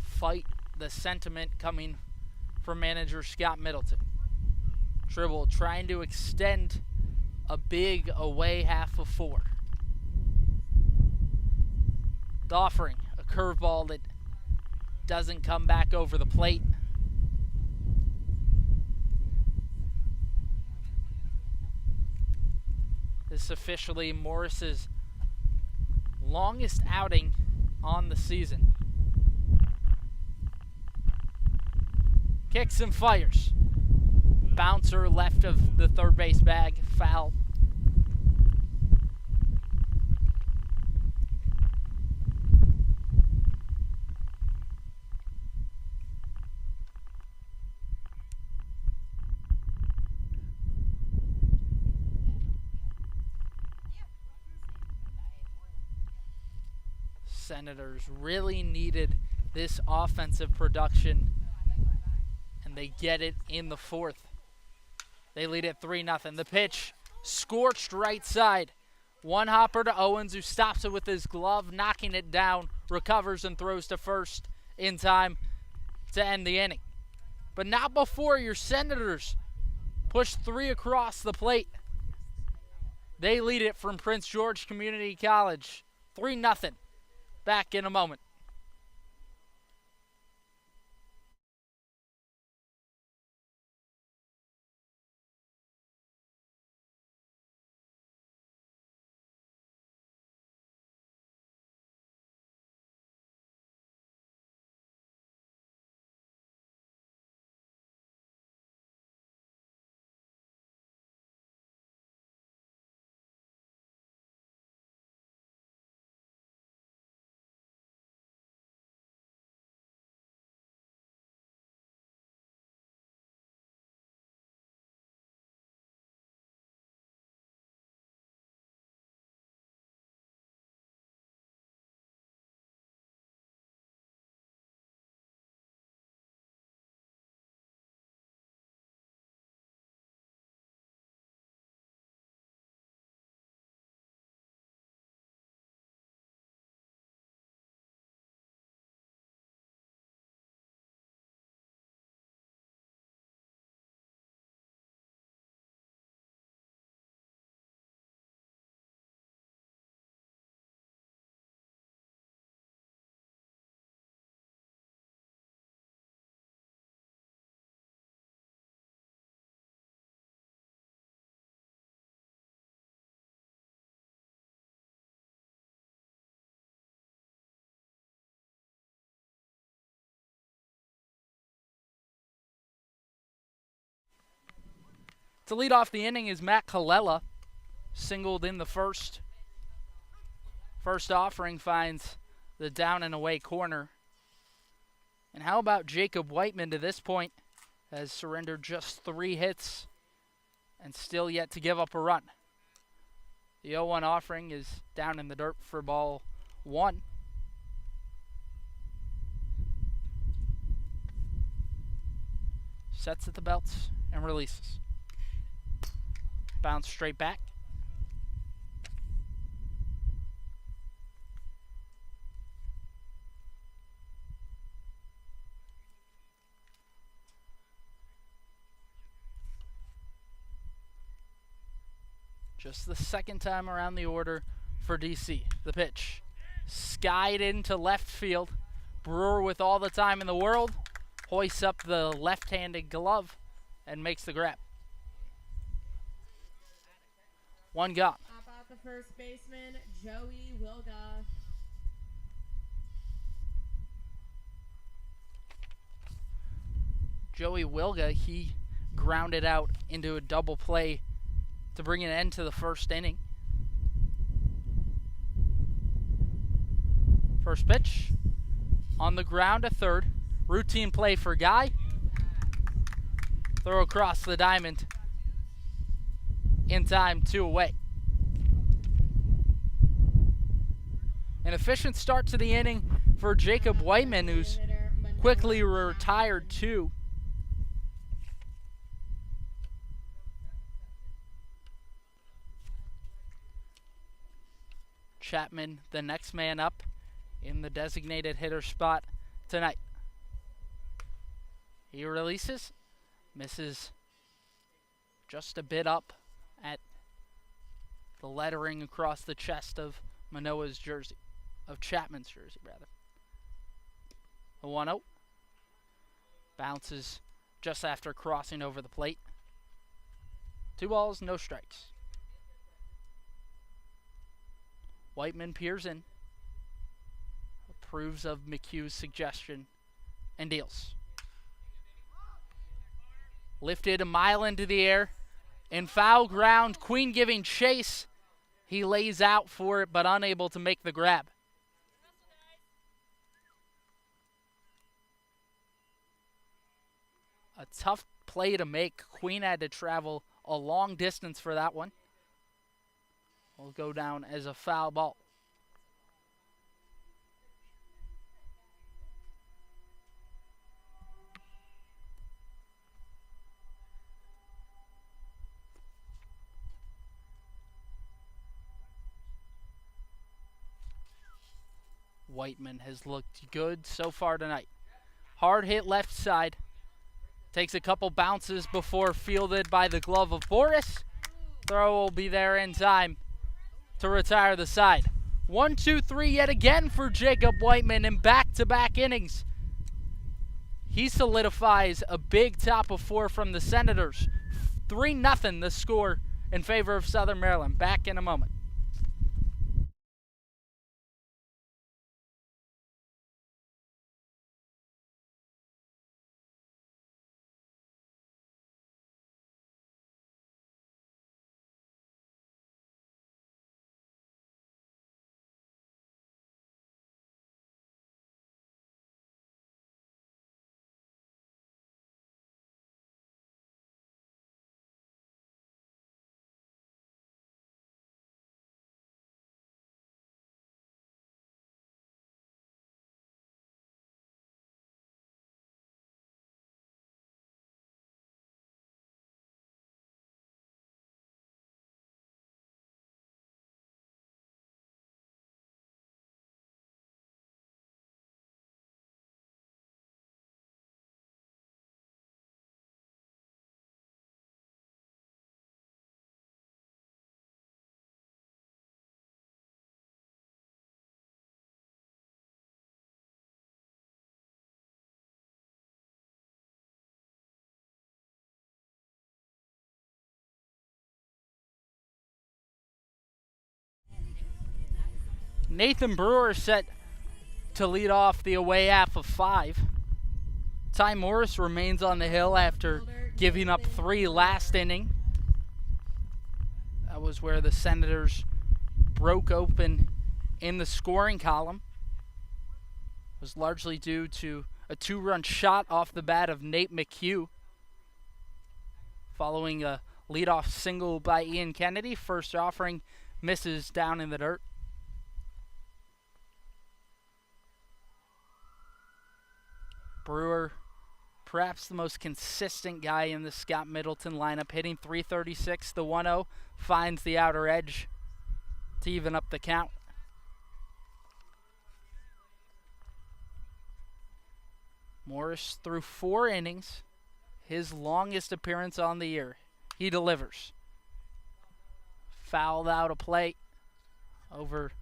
Fight the sentiment coming from manager Scott Middleton. Tribble trying to extend a big away half of 4. The offering, a curveball that doesn't come back over the plate. This is officially Morris's longest outing on the season. Kicks and fires. Bouncer left of the third base bag, foul. Senators really needed this offensive production, and they get it in the 4th. They lead at 3-0. The pitch, scorched right side. One hopper to Owens, who stops it with his glove, knocking it down, recovers and throws to first in time to end the inning. But not before your Senators push 3 across the plate. They lead it from Prince George Community College, 3-0. Back in a moment. To lead off the inning is Matt Colella, singled in the first. First offering finds the down and away corner. And how about Jacob Whiteman to this point? Has surrendered just 3 hits and still yet to give up a run. The 0-1 offering is down in the dirt for ball 1. Sets at the belts and releases. Bounce straight back. Just the second time around the order for DC. The pitch skied into left field. Brewer, with all the time in the world, hoists up the left-handed glove and makes the grab. 1 gone. Up out the first baseman, Joey Wilga. Joey Wilga, he grounded out into a double play to bring an end to the first inning. First pitch on the ground to third. Routine play for Guy. Throw across the diamond. In time, 2 away. An efficient start to the inning for Jacob Whiteman, who's quickly retired 2. Chapman, the next man up in the designated hitter spot tonight. He releases, misses just a bit up at the lettering across the chest of Manoah's jersey, of Chapman's jersey rather. The 1-0 bounces just after crossing over the plate. 2 balls, no strikes. Whiteman peers in, approves of McHugh's suggestion, and deals. Lifted a mile into the air. In foul ground, Queen giving chase. He lays out for it, but unable to make the grab. A tough play to make. Queen had to travel a long distance for that one. Will go down as a foul ball. Whiteman has looked good so far tonight. Hard hit left side. Takes a couple bounces before fielded by the glove of Boris. Throw will be there in time to retire the side. 1-2-3 yet again for Jacob Whiteman in back-to-back innings. He solidifies a big top of 4 from the Senators. 3-0 the score in favor of Southern Maryland. Back in a moment. Nathan Brewer set to lead off the away half of 5. Ty Morris remains on the hill after giving up 3 last inning. was where the Senators broke open in the scoring column. It was largely due to a 2-run shot off the bat of Nate McHugh, following a leadoff single by Ian Kennedy. First offering misses down in the dirt. Brewer, perhaps the most consistent guy in the Scott Middleton lineup, hitting .336. The 1-0 finds the outer edge to even up the count. Morris threw 4 innings, his longest appearance on the year. He delivers. Fouled out a plate over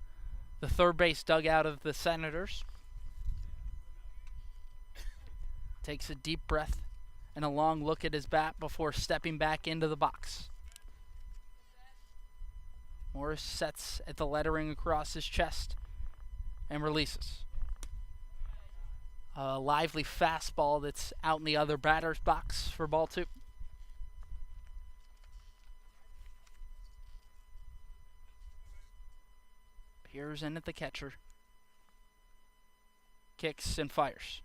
the third base dugout of the Senators. Takes a deep breath and a long look at his bat before stepping back into the box. Morris sets at the lettering across his chest and releases. A lively fastball that's out in the other batter's box for ball 2. Peers in at the catcher. Kicks and fires.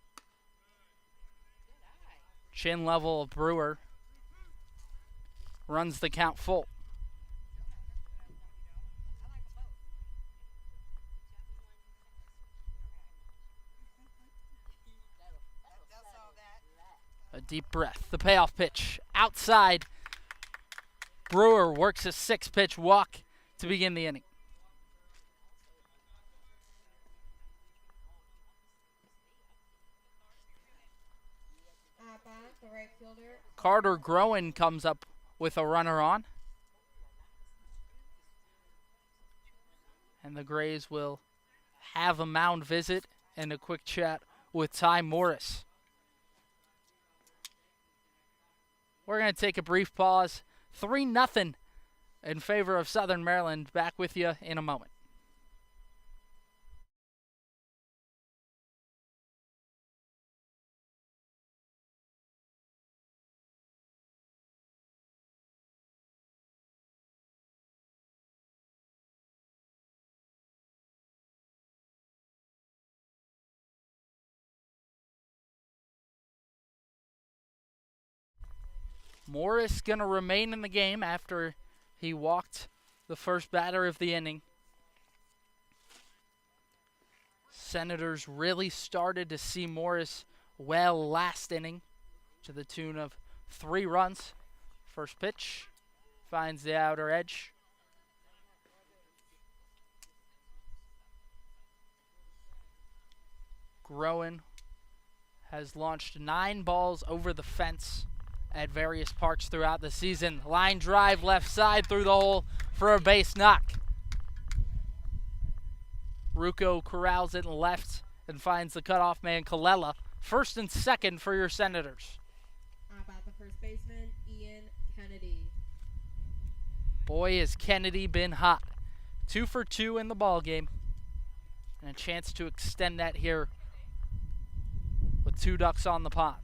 Chin level of Brewer. Runs the count full. A deep breath. The payoff pitch. Outside. Brewer works a 6-pitch walk to begin the inning. The right fielder. Carter Groen comes up with a runner on. And the Grays will have a mound visit and a quick chat with Ty Morris. We're going to take a brief pause. 3-0 in favor of Southern Maryland. Back with you in a moment. Morris going to remain in the game after he walked the first batter of the inning. Senators really started to see Morris well last inning to the tune of 3 runs. First pitch finds the outer edge. Groen has launched 9 balls over the fence at various parks throughout the season. Line drive left side through the hole for a base knock. Ruocco corrals it in left and finds the cutoff man Colella. First and second for your Senators. About the first baseman, Ian Kennedy. Boy, has Kennedy been hot. 2 for 2 in the ball game, and a chance to extend that here with 2 ducks on the pond.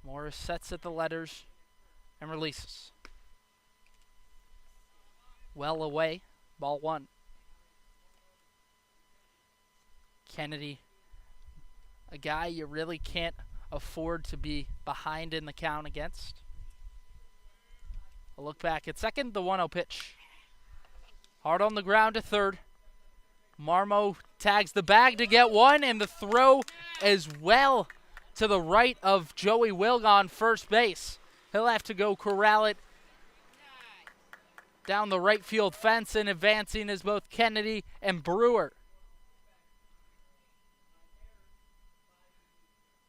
Morris sets at the letters and releases. Well away, ball 1. Kennedy, a guy you really can't afford to be behind in the count against. A look back at second, the 1-0 pitch. Hard on the ground to third. Marmo tags the bag to get one, and the throw as well to the right of Joey Wilg on first base. He'll have to go corral it down the right field fence, and advancing is both Kennedy and Brewer.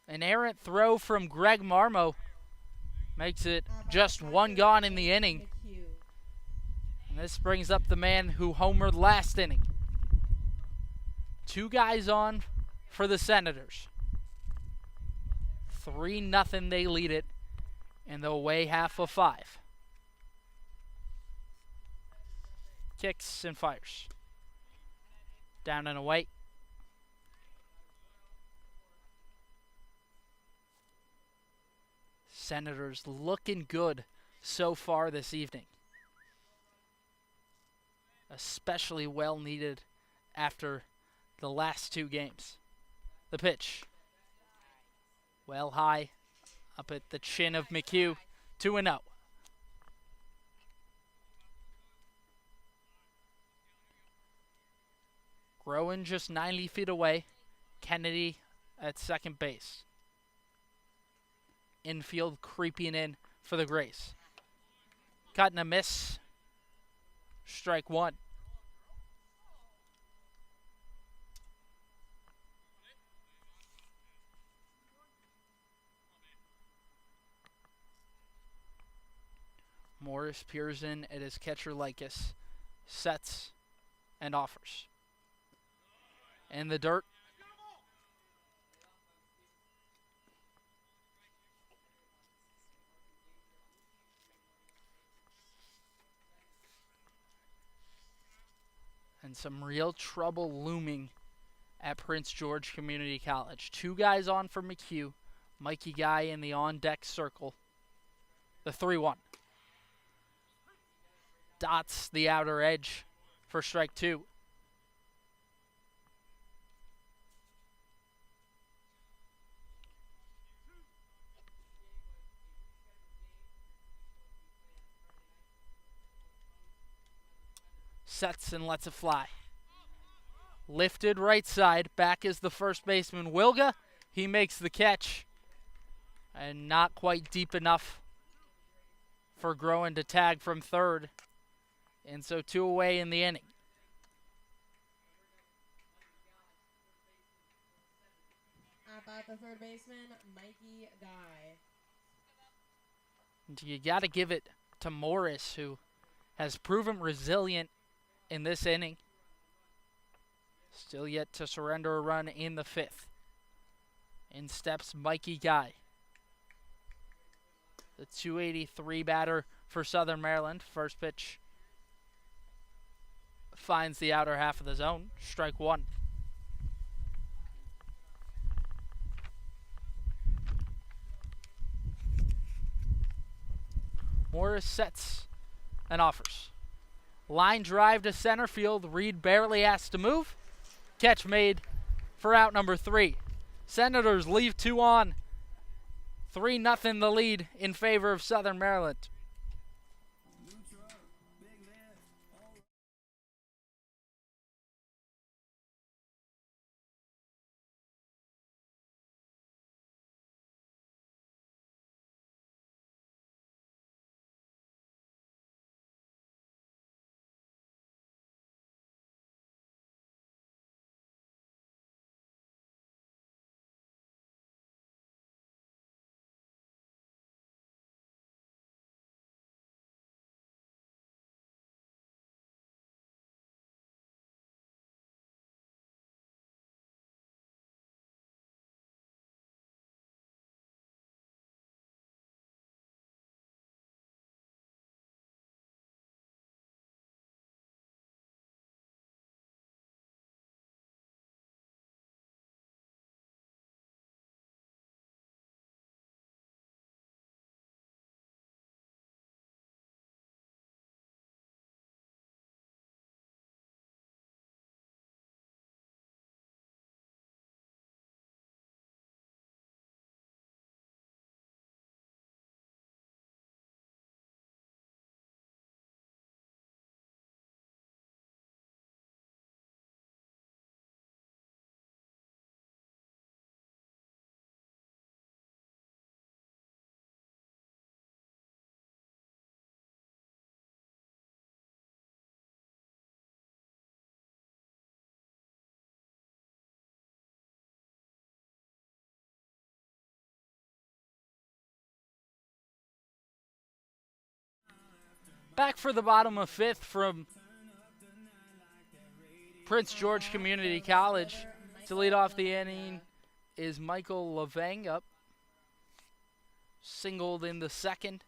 An errant throw from Greg Marmo makes it just 1 gone in the inning. And this brings up the man who homered last inning. 2 guys on for the Senators. 3-0 they lead it in the away half of 5. Kicks and fires. Down and away. Senators looking good so far this evening. Especially well needed after the last two games. The pitch. Well high. Up at the chin of McHugh. 2-0. Groen just 90 feet away. Kennedy at second base. Infield creeping in for the Grays. Cut and a miss. Strike one. Morris peers in at his catcher Likas. Sets and offers. In the dirt. And some real trouble looming at Prince George Community College. Two guys on for McHugh. Mikey Guy in the on-deck circle. The 3-1. Dots the outer edge for strike two. Sets and lets it fly. Lifted right side. Back is the first baseman, Wilga. He makes the catch. And not quite deep enough for Groen to tag from third. And so two away in the inning. At the third baseman, Mikey Guy. And you got to give it to Morris, who has proven resilient in this inning. Still yet to surrender a run in the fifth. In steps Mikey Guy. The 283 batter for Southern Maryland. First pitch finds the outer half of the zone. Strike one. Morris sets and offers. Line drive to center field. Reed barely has to move. Catch made for out number 3. Senators leave 2 on. 3-0 the lead in favor of Southern Maryland. Back for the bottom of 5th from Prince George Community College. To lead off the inning is Michael Lavanga. Singled in the second.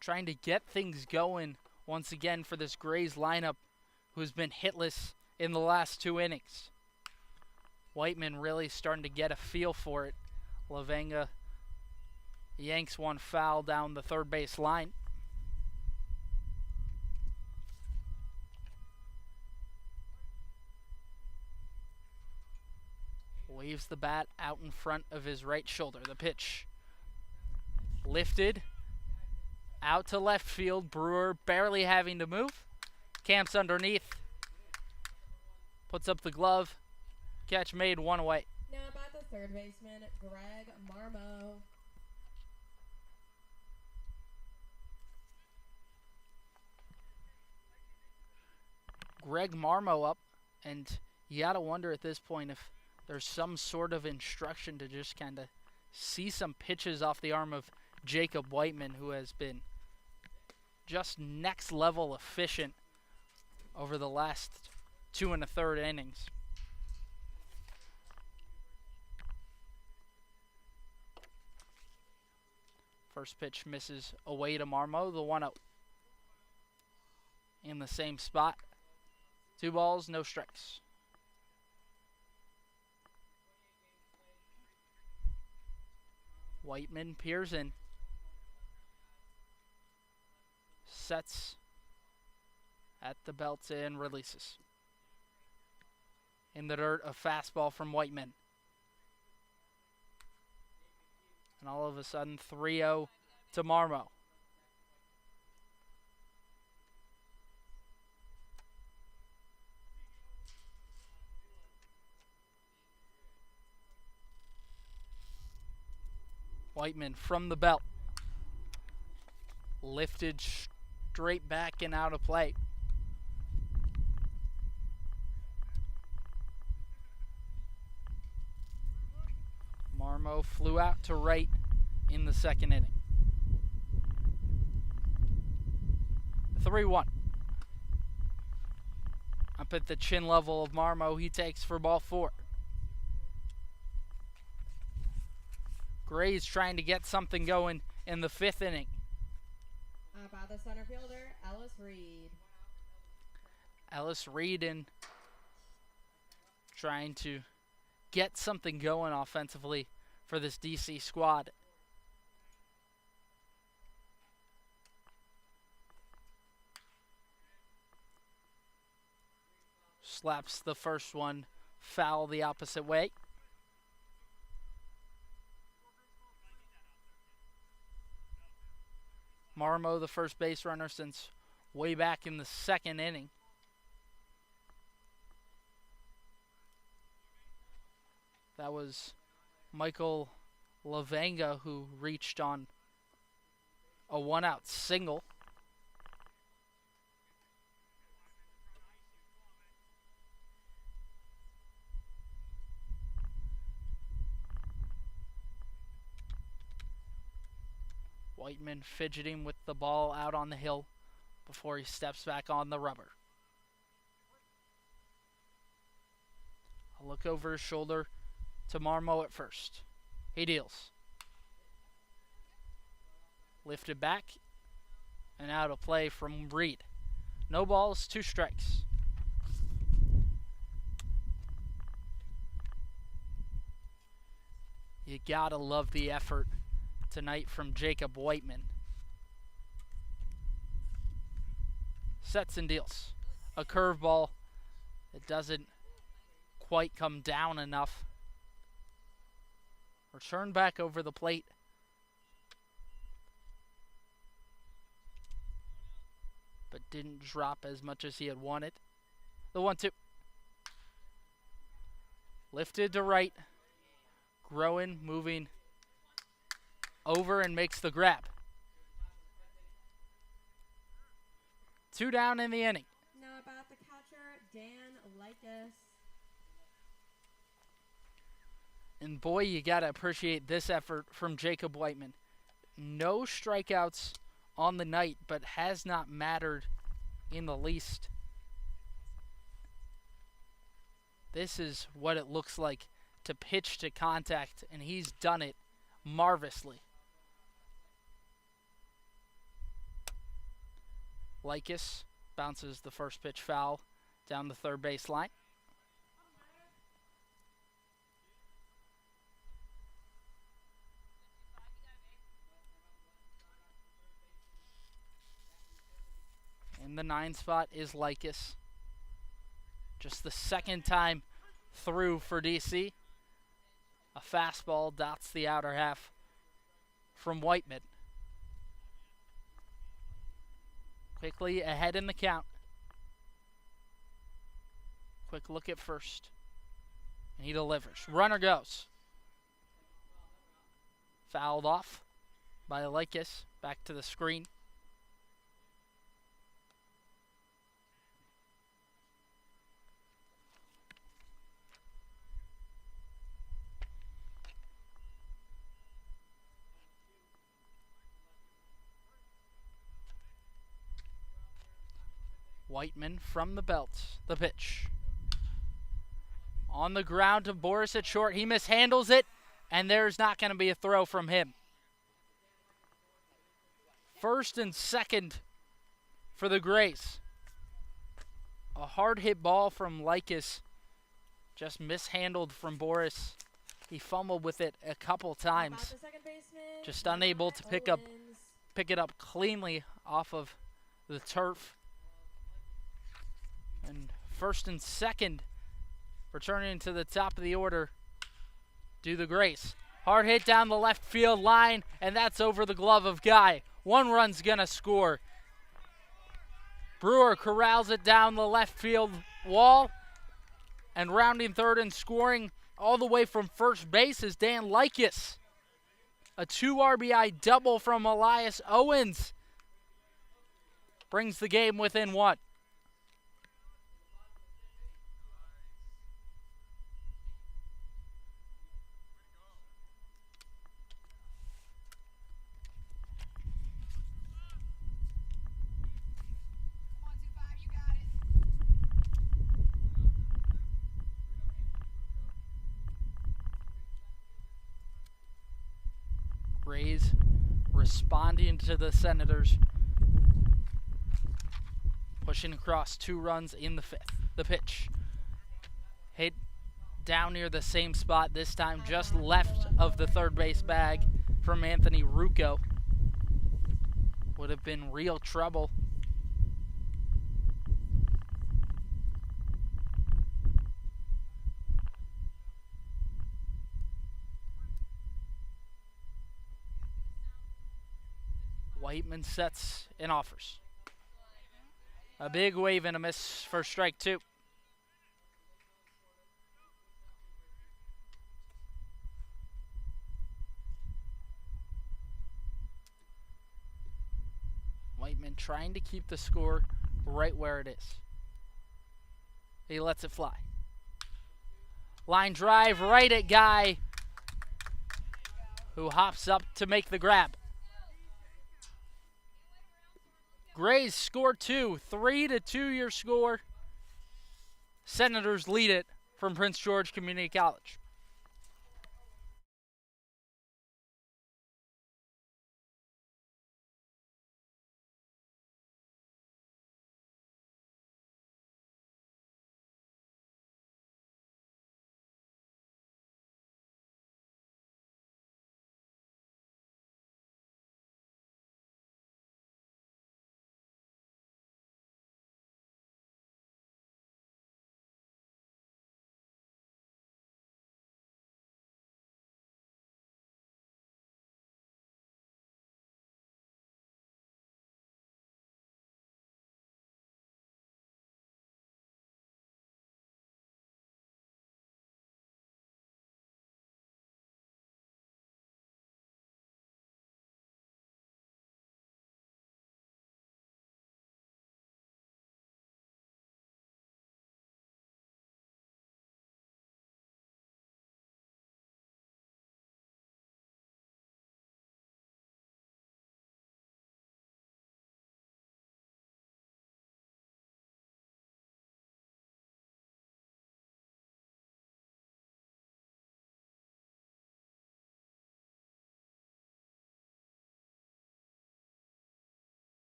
Trying to get things going once again for this Grays lineup, who's been hitless in the last 2 innings. Whiteman really starting to get a feel for it. Lavanga yanks one foul down the third base line. Waves the bat out in front of his right shoulder. The pitch lifted out to left field. Brewer barely having to move. Camps underneath. Puts up the glove. Catch made, one away. Now about the third baseman, Greg Marmo. Greg Marmo up, and you got to wonder at this point if there's some sort of instruction to just kind of see some pitches off the arm of Jacob Whiteman, who has been just next level efficient over the last 2 1/3 innings. First pitch misses away to Marmo, the 1-0. In the same spot. 2 balls, no strikes. Whiteman peers in. Sets at the belt and releases. In the dirt, a fastball from Whiteman. And all of a sudden, 3-0 to Marmo. Whiteman from the belt. Lifted straight back and out of play. Marmo flew out to right in the second inning. 3-1. Up at the chin level of Marmo, he takes for ball 4. Gray's trying to get something going in the 5th inning. About the center fielder, Ellis Reed. Ellis Reed in trying to get something going offensively for this DC squad. Slaps the first one foul the opposite way. Marmo, the first base runner since way back in the second inning. That was Michael Lavanga who reached on a 1-out single. Whiteman fidgeting with the ball out on the hill before he steps back on the rubber. A look over his shoulder to Marmo at first. He deals. Lifted back and out of play from Reed. No balls, 2 strikes. You gotta love the effort tonight from Jacob Whiteman. Sets and deals. A curveball that doesn't quite come down enough. Return back over the plate. But didn't drop as much as he had wanted. The 1-2. Lifted to right. Growing, moving over and makes the grab. 2 down in the inning. Now about the catcher, Dan Likas. And boy, you gotta appreciate this effort from Jacob Whiteman. No strikeouts on the night, but has not mattered in the least. This is what it looks like to pitch to contact, and he's done it marvelously. Likas bounces the first pitch foul down the third base line. In the 9 spot is Lycus. Just the second time through for DC. A fastball dots the outer half from Whiteman. Quickly ahead in the count. Quick look at first. And he delivers. Runner goes. Fouled off by Lycus. Back to the screen. Whiteman from the belt. The pitch. On the ground to Boris at short. He mishandles it, and there's not going to be a throw from him. First and second for the Grays. A hard hit ball from Lycus. Just mishandled from Boris. He fumbled with it a couple times. Just unable to pick it up cleanly off of the turf. And first and second, returning to the top of the order, do the Grays. Hard hit down the left field line, and that's over the glove of Guy. 1 run's gonna score. Brewer corrals it down the left field wall, and rounding third and scoring all the way from first base is Dan Lycus. A 2 RBI double from Elias Owens brings the game within 1. Rays responding to the Senators, pushing across 2 runs in the 5th. The pitch hit down near the same spot, this time just left of the third base bag from Anthony Rucco. Would have been real trouble. Whiteman sets and offers. A big wave and a miss for strike 2. Whiteman trying to keep the score right where it is. He lets it fly. Line drive right at Guy, who hops up to make the grab. Grays score 2, 3-2 your score. Senators lead it from Prince George Community College.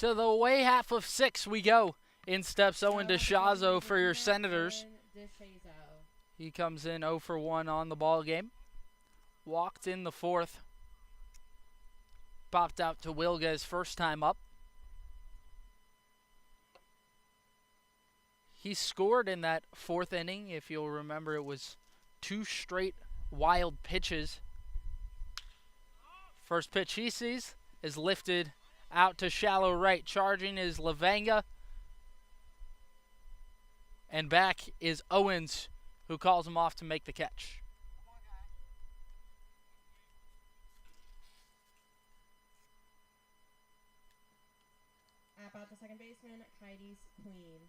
To the away half of 6 we go. In steps Owen DeShazo for your Senators. He comes in 0 for 1 on the ball game. Walked in the 4th. Popped out to Wilga his first time up. He scored in that 4th inning. If you'll remember, it was 2 straight wild pitches. First pitch he sees is lifted out to shallow right. Charging is Lavanga. And back is Owens, who calls him off to make the catch. About the second baseman, Kaides Queen.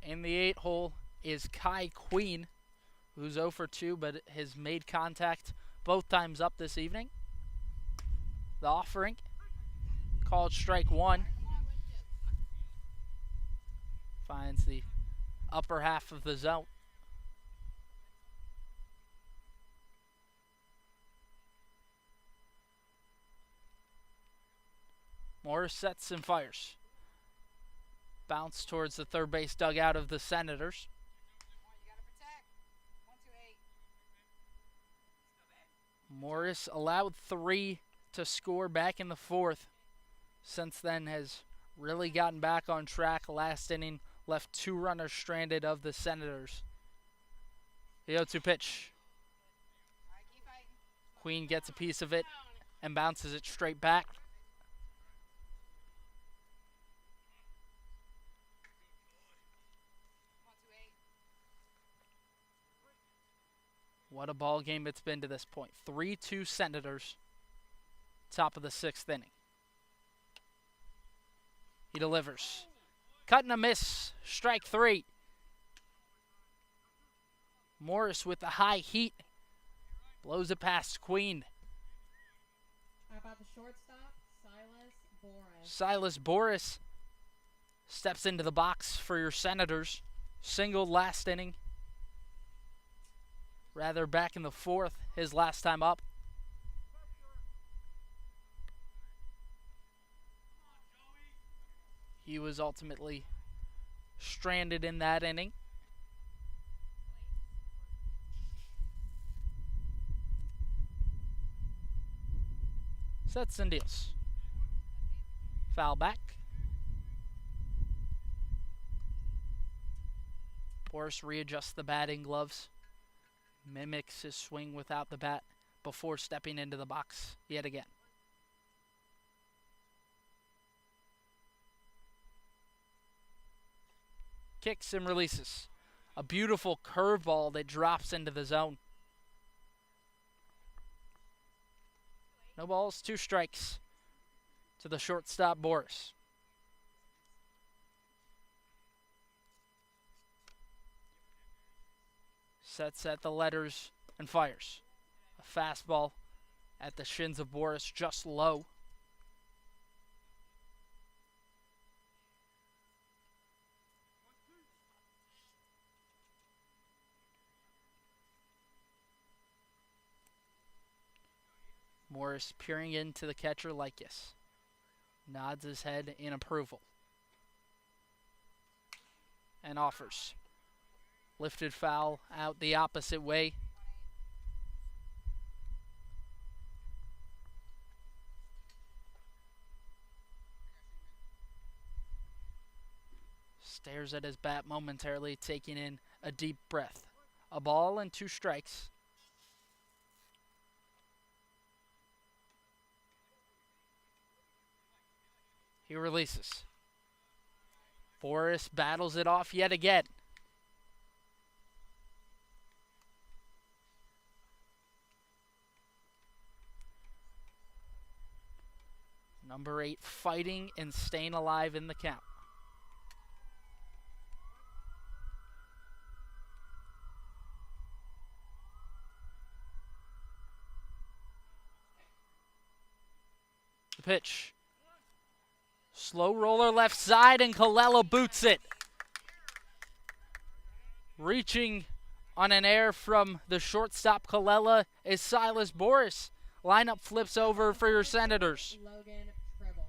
In the 8 hole is Kai Queen, who's 0 for 2, but has made contact both times up this evening. The offering, called strike 1. Finds the upper half of the zone. Morris sets and fires. Bounce towards the third base dugout of the Senators. Morris allowed 3 to score back in the 4th. Since then has really gotten back on track. Last inning left 2 runners stranded of the Senators. The 0-2 pitch. Queen gets a piece of it and bounces it straight back. What a ball game it's been to this point. 3-2 Senators. Top of the 6th inning. He delivers. Cut and a miss. Strike 3. Morris with the high heat. Blows it past Queen. How about the shortstop, Silas Boris? Silas Boris steps into the box for your Senators. Singled last inning. Rather back in the 4th, his last time up. He was ultimately stranded in that inning. Sets and deals. Foul back. Boris readjusts the batting gloves. Mimics his swing without the bat before stepping into the box yet again. Kicks and releases. A beautiful curveball that drops into the zone. No balls, 2 strikes to the shortstop, Boris. Sets at the letters and fires. A fastball at the shins of Boris, just low. Morris peering into the catcher like yes. Nods his head in approval. And offers. Lifted foul out the opposite way. Stares at his bat momentarily, taking in a deep breath. A ball and 2 strikes. He releases. Boris battles it off yet again. Number 8 fighting and staying alive in the count. The pitch. Slow roller left side, and Colella boots it. Reaching on an air from the shortstop Colella is Silas Boris. Lineup flips over for your Senators. Logan Tribble.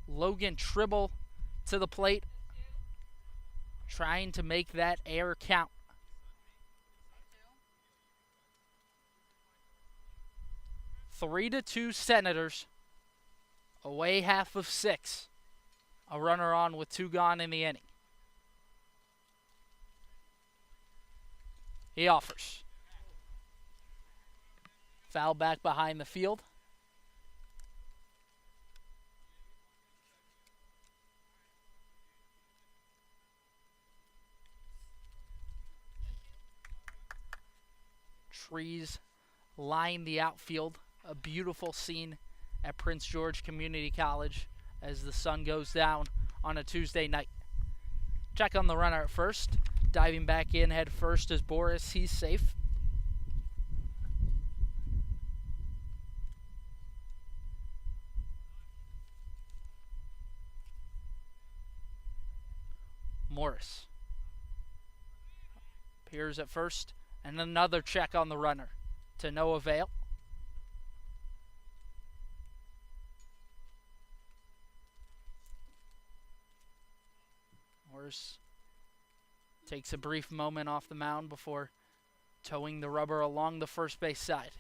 Logan Tribble to the plate, trying to make that error count. 3-2 Senators. Away half of 6. A runner on with 2 gone in the inning. He offers. Foul back behind the field. Trees line the outfield. A beautiful scene at Prince George Community College as the sun goes down on a Tuesday night. Check on the runner at first. Diving back in head first is Boris. He's safe. Morris appears at first, and another check on the runner to no avail. Morris takes a brief moment off the mound before towing the rubber along the first base side.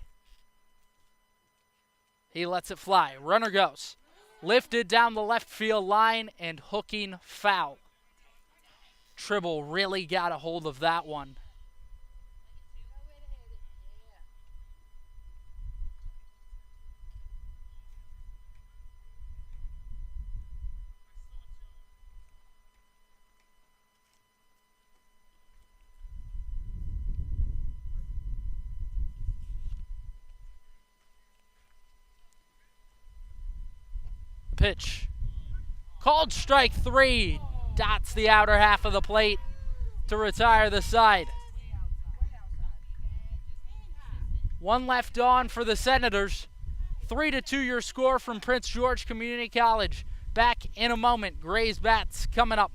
He lets it fly. Runner goes. Lifted down the left field line and hooking foul. Tribble really got a hold of that one. Pitch. Called strike 3. Dots the outer half of the plate to retire the side. 1 left on for the Senators. 3-2 your score from Prince George Community College. Back in a moment. Gray's Bats coming up.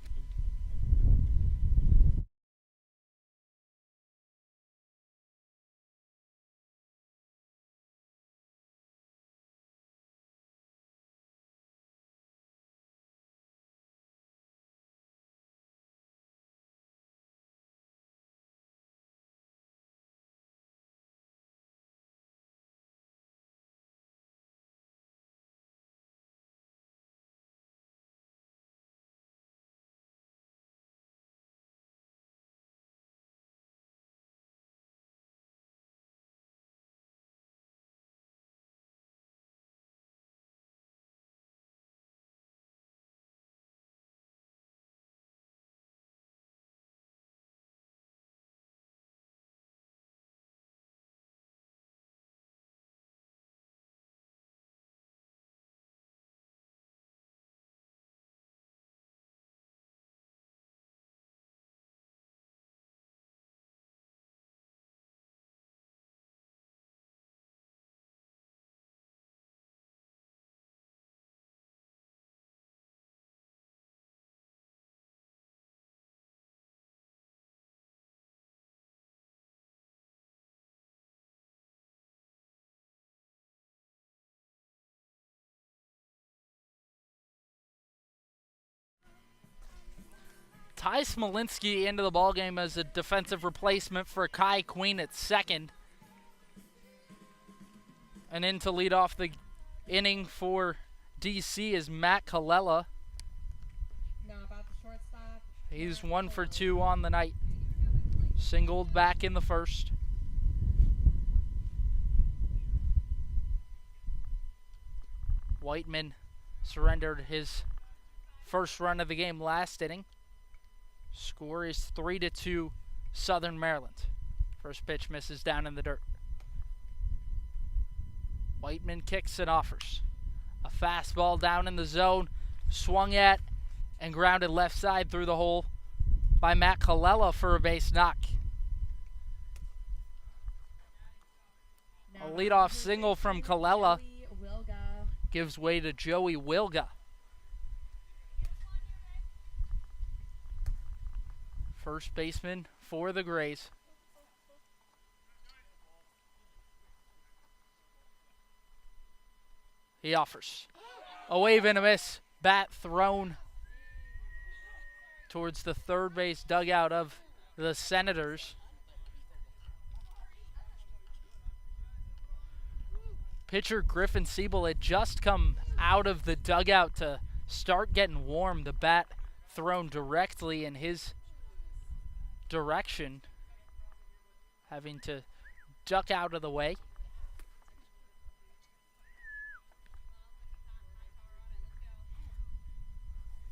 Ty Smolinski into the ballgame as a defensive replacement for Kai Queen at second. And in to lead off the inning for DC is Matt Colella. Now about the shortstop. He's 1 for 2 on the night. Singled back in the first. Whiteman surrendered his first run of the game last inning. Score is 3-2 Southern Maryland. First pitch misses down in the dirt. Whiteman kicks and offers. A fastball down in the zone, swung at and grounded left side through the hole by Matt Colella for a base knock. A leadoff single from Colella gives way to Joey Wilga. First baseman for the Grays. He offers. A wave and a miss. bat thrown towards the third base dugout of the Senators. Pitcher Griffin Siebel had just come out of the dugout to start getting warm. The bat thrown directly in his direction, having to duck out of the way.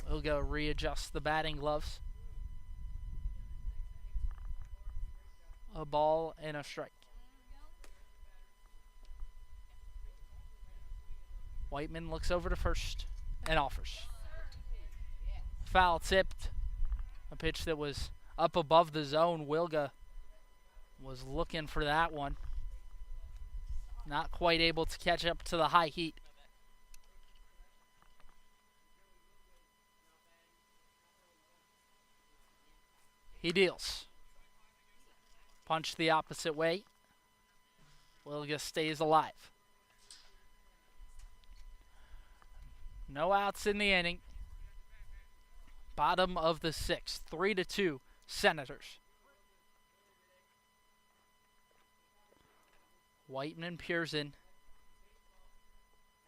We'll go readjust the batting gloves. A ball and a strike. Whiteman looks over to first and offers. Foul tipped. A pitch that was up above the zone. Wilga was looking for that one. Not quite able to catch up to the high heat. He deals. Punch the opposite way. Wilga stays alive. No outs in the inning. Bottom of the sixth. 3-2 Senators. Whiteman peers in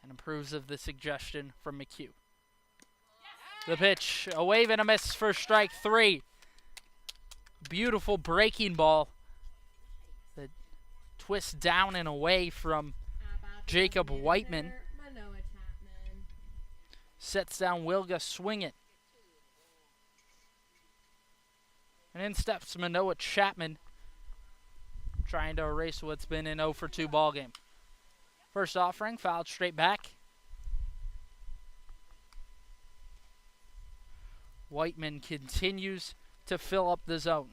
and approves of the suggestion from McHugh. The pitch, a wave and a miss for strike three. Beautiful breaking ball that twists down and away from Jacob Whiteman. Sets down Wilga swinging. And in steps Manoah Chapman, trying to erase what's been an 0-for-2 ball game. First offering, fouled straight back. Whiteman continues to fill up the zone.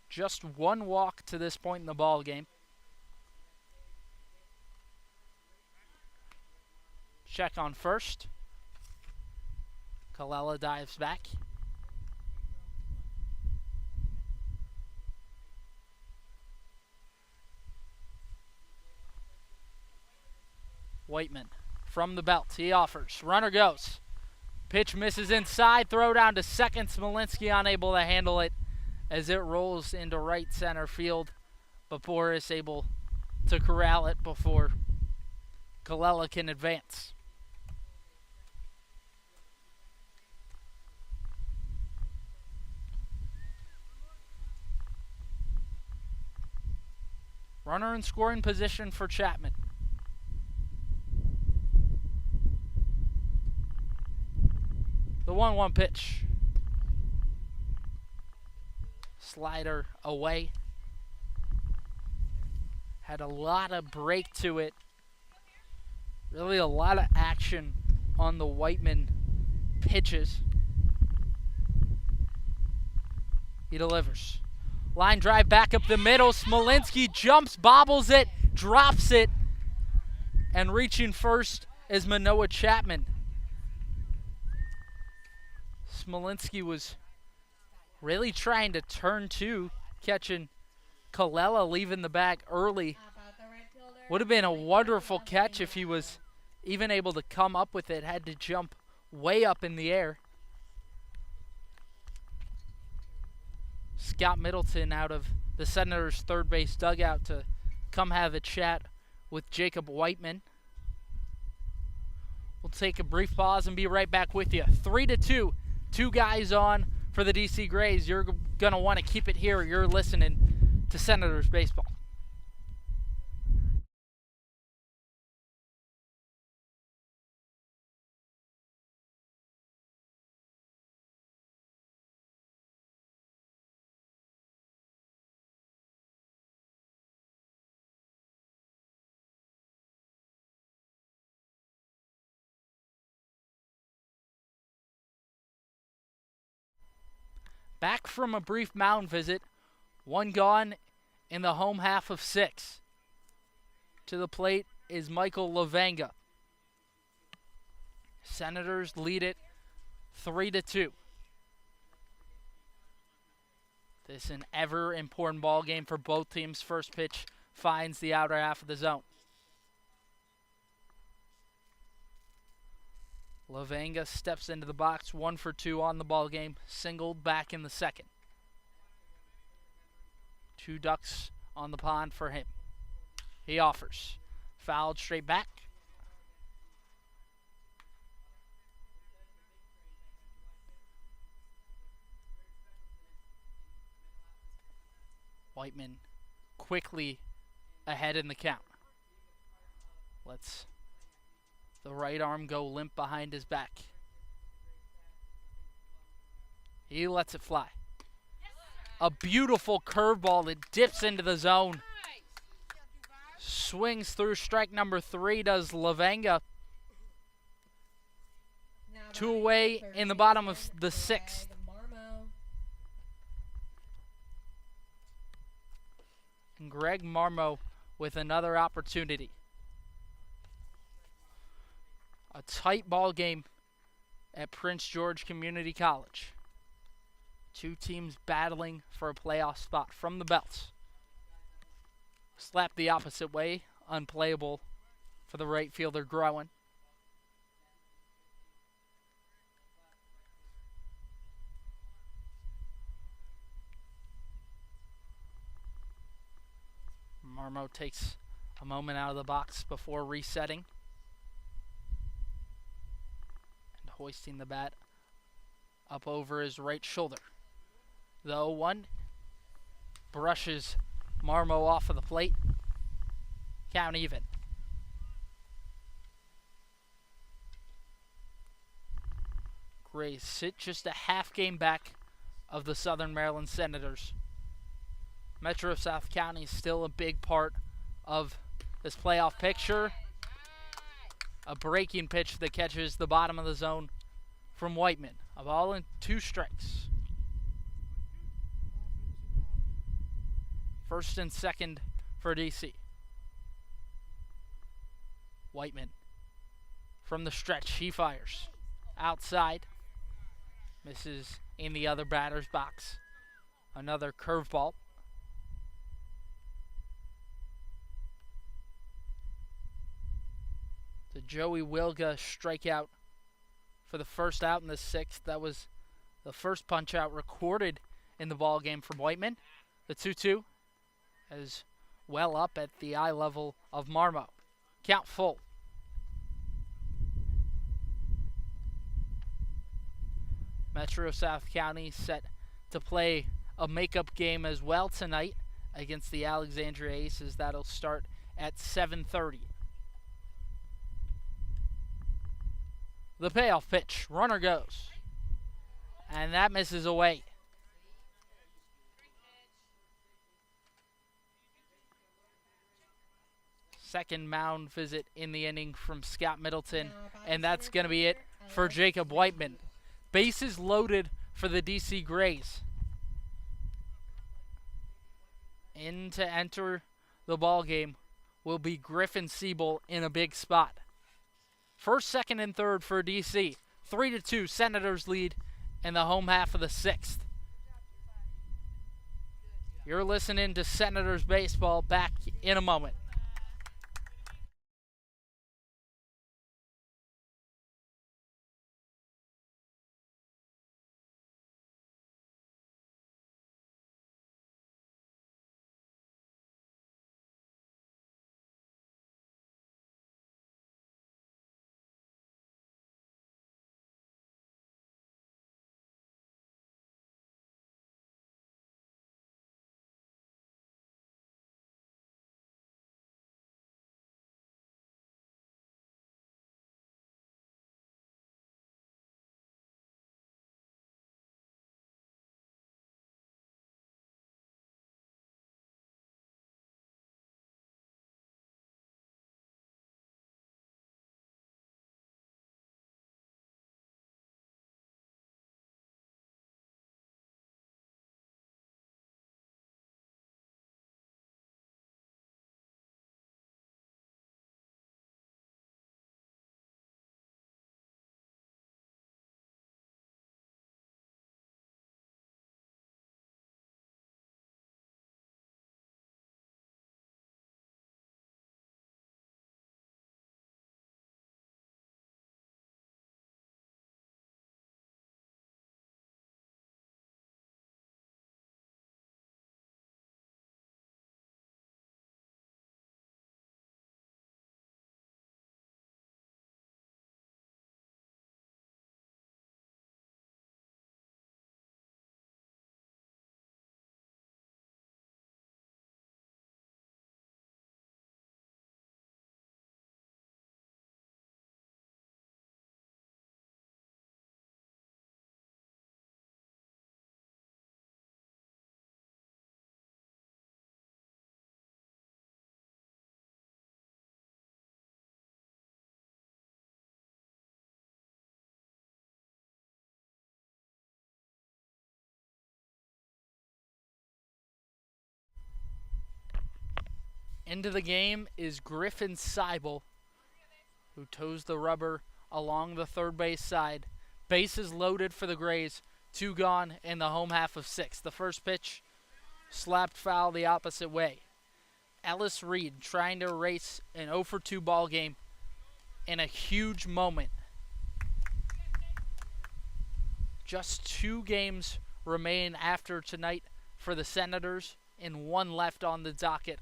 Just one walk to this point in the ball game. Check on first. Colella dives back. Whiteman from the belt. He offers. Runner goes. Pitch misses inside. Throw down to second. Smolinski unable to handle it as it rolls into right center field. But Boris able to corral it before Colella can advance. Runner in scoring position for Chapman. The 1-1 pitch. Slider away. Had a lot of break to it. Really a lot of action on the Whiteman pitches. He delivers. Line drive back up the middle. Smolinski jumps, bobbles it, drops it. And reaching first is Manoah Chapman. Smolinski was really trying to turn to, catching Colella leaving the bag early. Would have been a wonderful catch if he was even able to come up with it. Had to jump way up in the air. Scott Middleton out of the Senators' third base dugout to come have a chat with Jacob Whiteman. We'll take a brief pause and be right back with you. 3-2, two guys on for the DC Grays. You're going to want to keep it here. You're listening to Senators Baseball. Back from a brief mound visit, one gone in the home half of six. To the plate is Michael Lavanga. Senators lead it 3-2. This is an ever important ball game for both teams. First pitch finds the outer half of the zone. Lavanga steps into the box, 1 for 2 on the ball game, singled back in the second. 2 ducks on the pond for him. He offers. Fouled straight back. Whiteman quickly ahead in the count. Lets the right arm go limp behind his back. He lets it fly. A beautiful curveball that dips into the zone. Swings through strike number 3, does Lavanga. 2 away in the bottom of the 6th. And Greg Marmo with another opportunity. A tight ball game at Prince George Community College. 2 teams battling for a playoff spot from the belts. Slap the opposite way, unplayable for the right fielder Groen. Marmo takes a moment out of the box before resetting and hoisting the bat up over his right shoulder. The 0-1 brushes Marmo off of the plate. Count even. Grays sit just a half game back of the Southern Maryland Senators. Metro South County is still a big part of this playoff picture. A breaking pitch that catches the bottom of the zone from Whiteman. A ball and 2 strikes. First and second for DC. Whiteman from the stretch. He fires. Outside. Misses in the other batter's box. Another curveball. The Joey Wilga strikeout for the first out in the 6th. That was the first punch out recorded in the ball game from Whiteman. The 2-2 is well up at the eye level of Marmo. Count full. Metro South County set to play a makeup game as well tonight against the Alexandria Aces. That'll start at 7:30. The payoff pitch. Runner goes. And that misses away. Second mound visit in the inning from Scott Middleton. And that's going to be it for Jacob Whiteman. Bases loaded for the DC Grays. In to enter the ball game will be Griffin Siebel in a big spot. First, second, and third for DC. 3-2, Senators lead in the home half of the 6th. You're listening to Senators baseball. Back in a moment. Into the game is Griffin Seibel, who toes the rubber along the third base side. Bases loaded for the Grays. 2 gone in the home half of 6. The first pitch slapped foul the opposite way. Ellis Reed trying to erase an 0 for 2 ball game in a huge moment. Just 2 games remain after tonight for the Senators and 1 left on the docket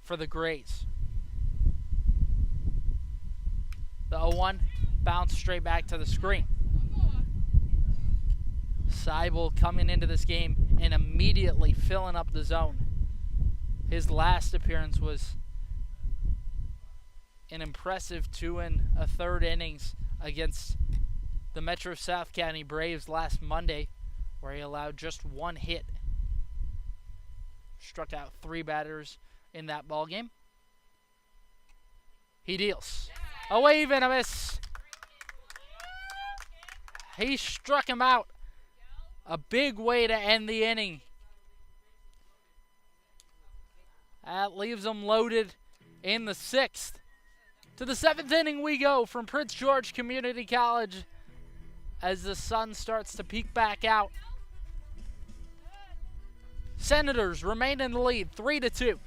for the Grays. The 0-1 bounced straight back to the screen. Seibel coming into this game and immediately filling up the zone. His last appearance was an impressive 2 1/3 innings against the Metro South County Braves last Monday, where he allowed just 1 hit. Struck out 3 batters in that ball game. He deals. A wave and a miss. He struck him out. A big way to end the inning. That leaves them loaded in the 6th. To the 7th inning we go from Prince George Community College as the sun starts to peek back out. Senators remain in the lead, 3-2.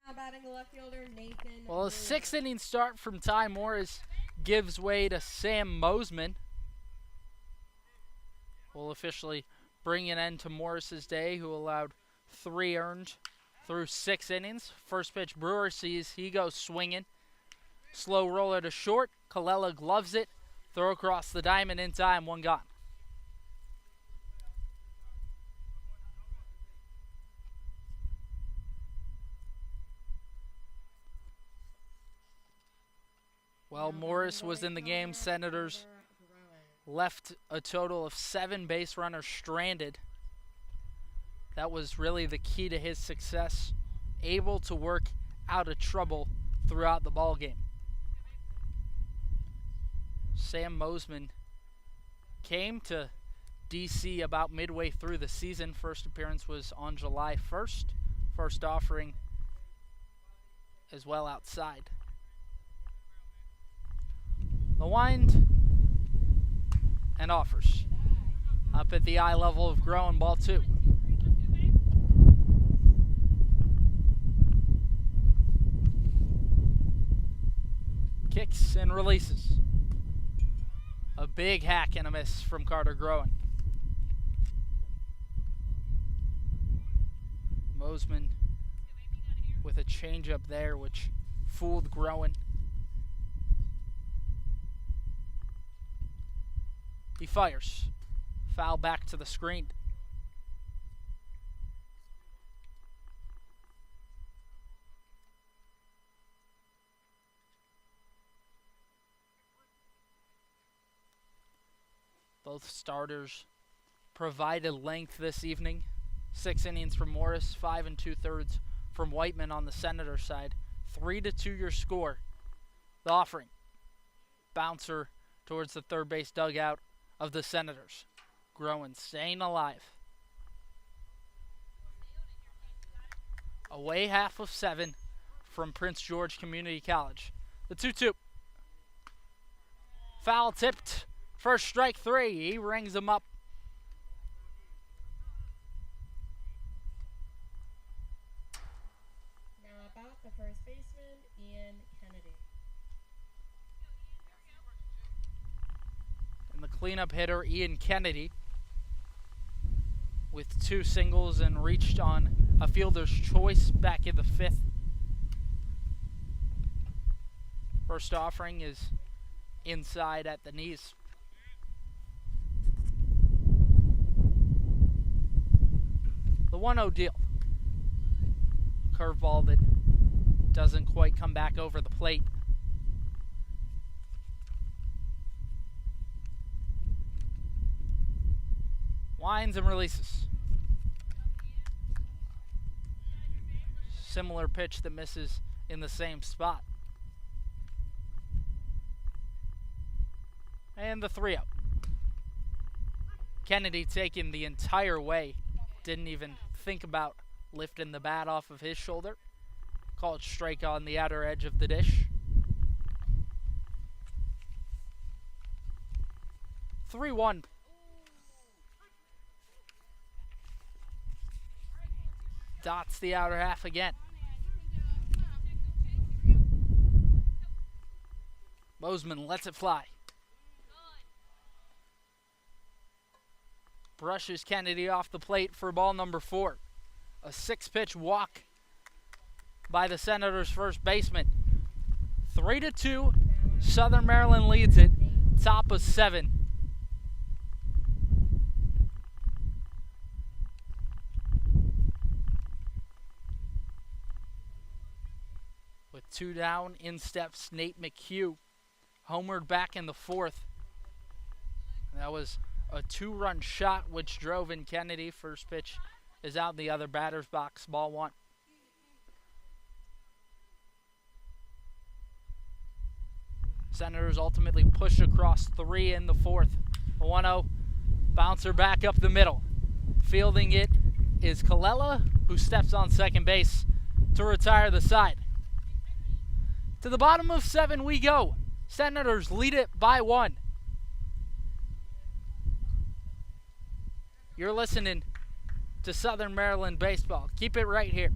Now batting the left fielder, Nathan. Well, a 6th inning start from Ty Morris gives way to Sam Mosman. Will officially bring an end to Morris's day, who allowed 3 earned through 6 innings. First pitch Brewer sees, he goes swinging. Slow roller to short. Colella gloves it. Throw across the diamond in time, 1 gone. While Morris was in the game, Senators left a total of 7 base runners stranded. That was really the key to his success, able to work out of trouble throughout the ball game. Sam Mosman came to DC about midway through the season. First appearance was on July 1st. First offering as well outside. The wind and offers. Up at the eye level of Groen, ball 2. Kicks and releases. A big hack and a miss from Carter Groen. Mosman with a changeup there, which fooled Groen. He fires. Foul back to the screen. Both starters provided length this evening. 6 innings from Morris, 5 2/3 from Whiteman on the Senator side. 3-2 your score. The offering. Bouncer towards the third base dugout of the Senators. Growing, staying alive. Away half of 7 from Prince George Community College. The 2-2. Foul tipped. First strike 3. He rings him up. Now about the first baseman, Ian Kennedy. And the cleanup hitter, Ian Kennedy, with 2 singles and reached on a fielder's choice back in the 5th. First offering is inside at the knees. The 1-0 deal. Curveball that doesn't quite come back over the plate. Winds and releases. Similar pitch that misses in the same spot. And the 3-0. Kennedy taking the entire way. Didn't even think about lifting the bat off of his shoulder. Called strike on the outer edge of the dish. 3-1. Dots the outer half again. Bozeman lets it fly. Brushes Kennedy off the plate for ball number 4. A 6-pitch walk by the Senators' first baseman. 3-2. Southern Maryland leads it. Top of 7. With 2 down, in steps Nate McHugh. Homered back in the 4th. That was a 2-run shot which drove in Kennedy. First pitch is out in the other batter's box. Ball 1. Senators ultimately push across 3 in the 4th. A 1-0. Bouncer back up the middle. Fielding it is Kalela, who steps on second base to retire the side. To the bottom of 7 we go. Senators lead it by 1. You're listening to Southern Maryland Baseball. Keep it right here.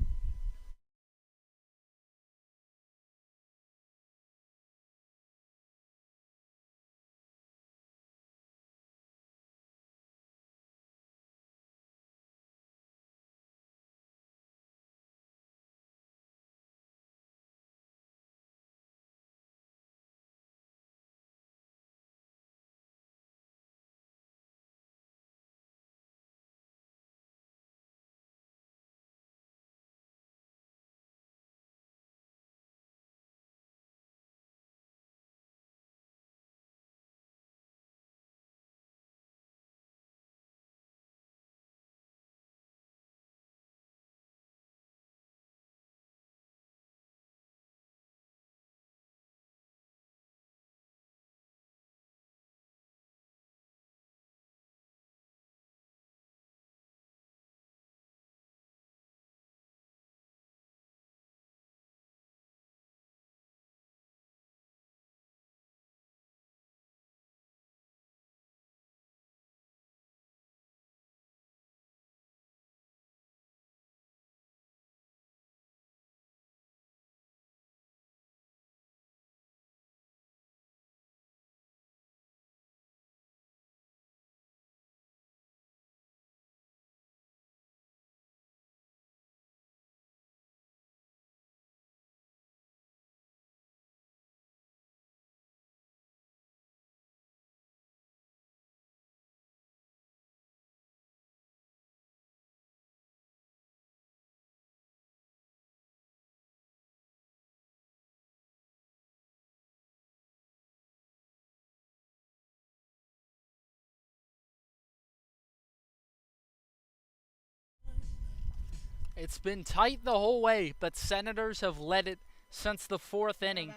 It's been tight the whole way, but Senators have led it since the fourth inning.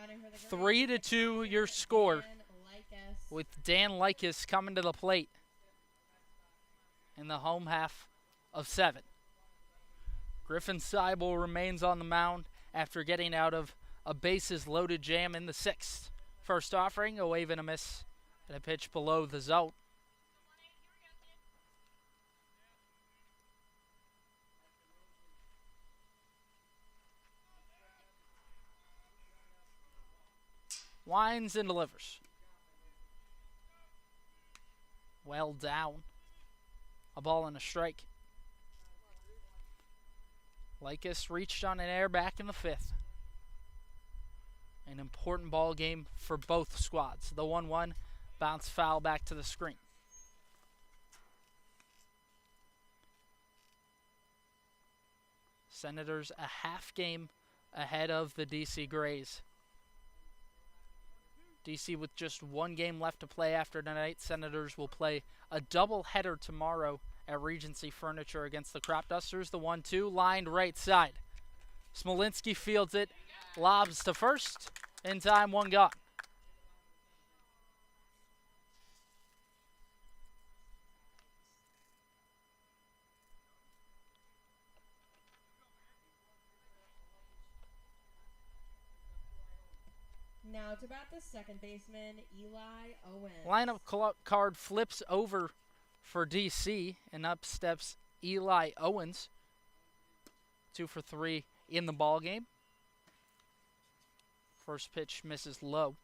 3-2 your score, with Dan Likas coming to the plate in the home half of 7. Griffin Seibel remains on the mound after getting out of a bases-loaded jam in the 6th. First offering, a wave and a miss, and a pitch below the zone. Winds and delivers. Well down. A ball and a strike. Likas reached on an air back in the 5th. An important ball game for both squads. The 1-1 bounce foul back to the screen. Senators a half game ahead of the DC Grays. DC with just 1 game left to play after tonight. Senators will play a doubleheader tomorrow at Regency Furniture against the Crop Dusters. The 1-2 lined right side. Smolinski fields it, lobs to first. In time, 1 gone. Now to bat the second baseman, Eli Owens. Lineup card flips over for DC, and up steps Eli Owens. 2 for 3 in the ball game. First pitch misses low.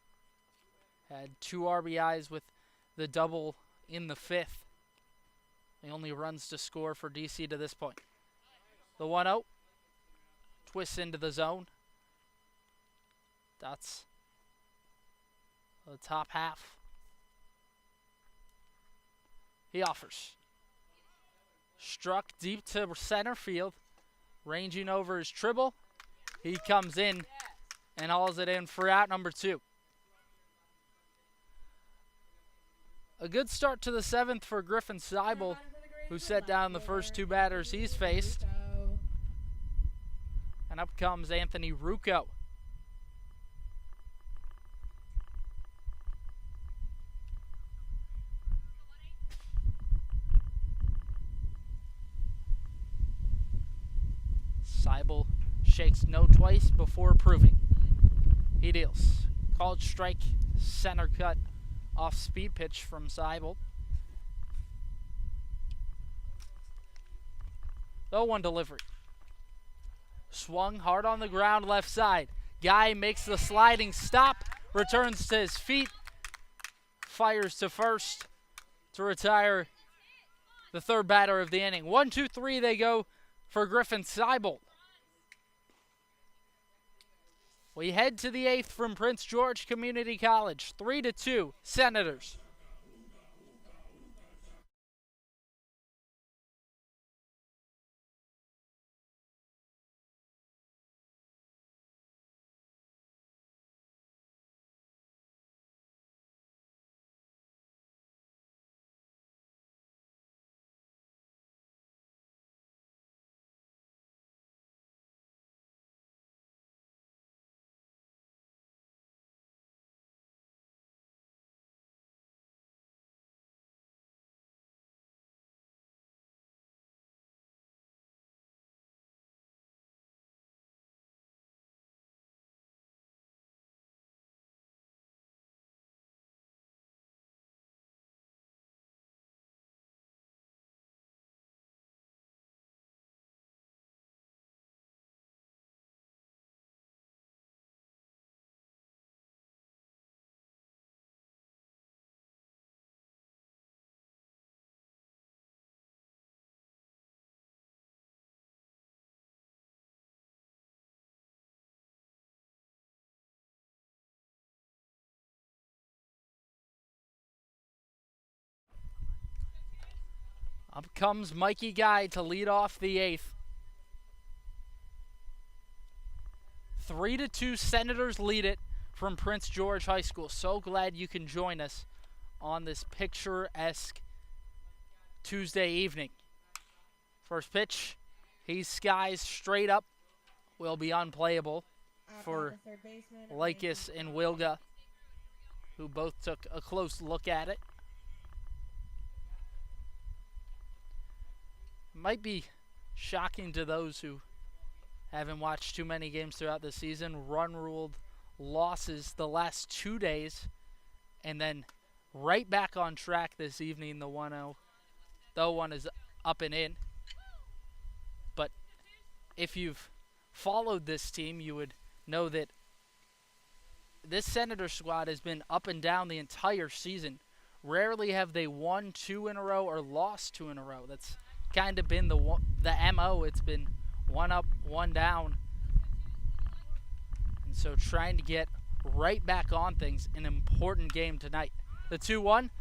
Had 2 RBIs with the double in the 5th. The only runs to score for DC to this point. The 1-0 twists into the zone. That's the top half. He offers. Struck deep to center field. Ranging over his Tribble. He comes in and hauls it in for out number 2. A good start to the 7th for Griffin Seibel, who set down the first 2 batters he's faced. And up comes Anthony Rucco. Seibel shakes no twice before approving. He deals. Called strike, center cut, off speed pitch from Seibel. The 1 delivery. Swung hard on the ground left side. Guy makes the sliding stop, returns to his feet, fires to first to retire the 3rd batter of the inning. 1-2-3 they go for Griffin Seibel. We head to the 8th from Prince George Community College. 3-2, Senators. Up comes Mikey Guy to lead off the 8th. 3-2 Senators lead it from Prince George High School. So glad you can join us on this picturesque Tuesday evening. First pitch He skies straight up. Will be unplayable for the third baseman, Lycus and Wilga, who both took a close look at it. Might be shocking to those who haven't watched too many games throughout the season. Run-ruled losses the last 2 days, and then right back on track this evening. The 1-0. The 0-1 is up and in. But if you've followed this team, you would know that this Senator squad has been up and down the entire season. Rarely have they won 2 in a row or lost 2 in a row. That's kind of been the MO. It's been 1 up, 1 down. And so trying to get right back on things, an important game tonight. The 2-1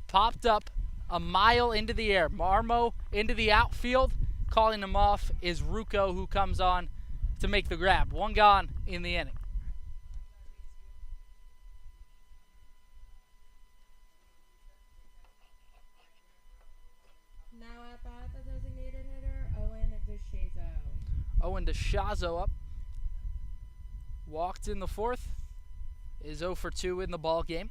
popped up a mile into the air. Marmo into the outfield. Calling him off is Rucco, who comes on to make the grab. 1 gone in the inning. Now at bat, the designated hitter, Owen DeShazo. Owen DeShazo up. Walked in the 4th. Is 0 for 2 in the ball game.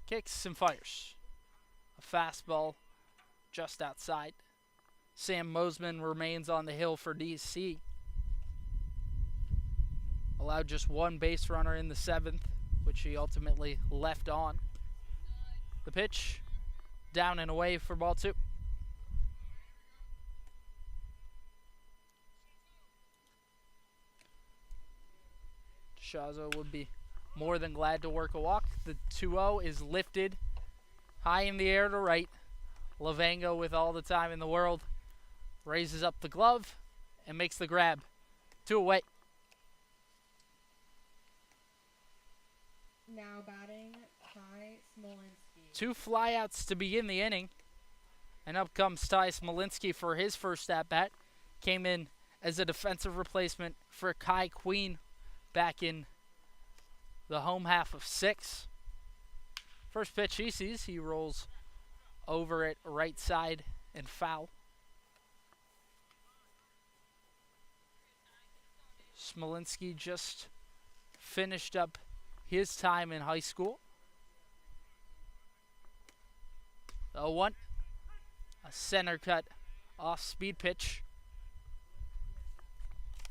Kicks and fires. A fastball just outside. Sam Mosman remains on the hill for DC. Allowed just 1 base runner in the 7th, which he ultimately left on. The pitch, down and away for ball 2. Shazo would be more than glad to work a walk. The 2-0 is lifted high in the air to right. Lavango, with all the time in the world, raises up the glove and makes the grab. 2 away. Now batting, Ty Smolinski. 2 flyouts to begin the inning. And up comes Ty Smolinski for his first at-bat. Came in as a defensive replacement for Kai Queen back in the home half of 6. First pitch he sees, he rolls over it right side and foul. Smolinski just finished up his time in high school. 0-1. A center cut off speed pitch.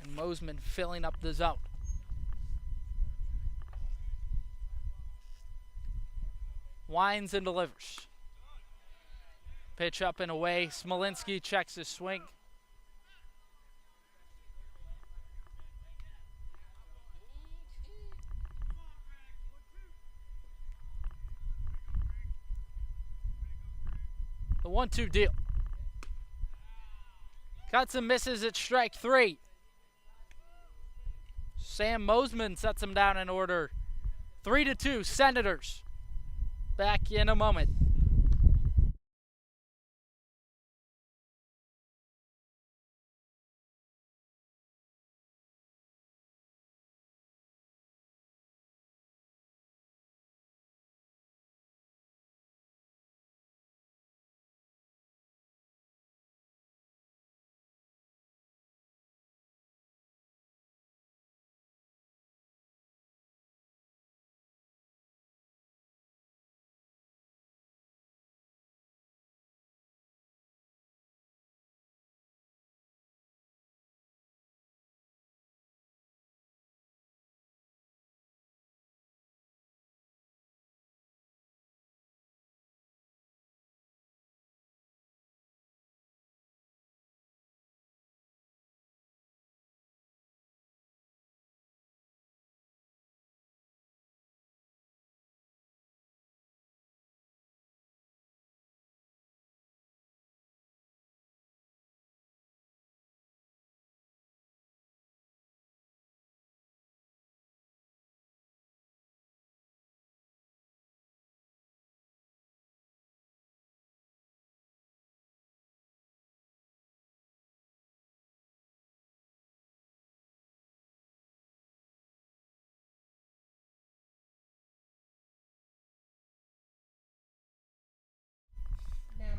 And Mosman filling up the zone. Winds and delivers. Pitch up and away. Smolinski checks his swing. The 1-2 deal. Cuts and misses at strike 3. Sam Mosman sets him down in order. 3-2, Senators. Back in a moment.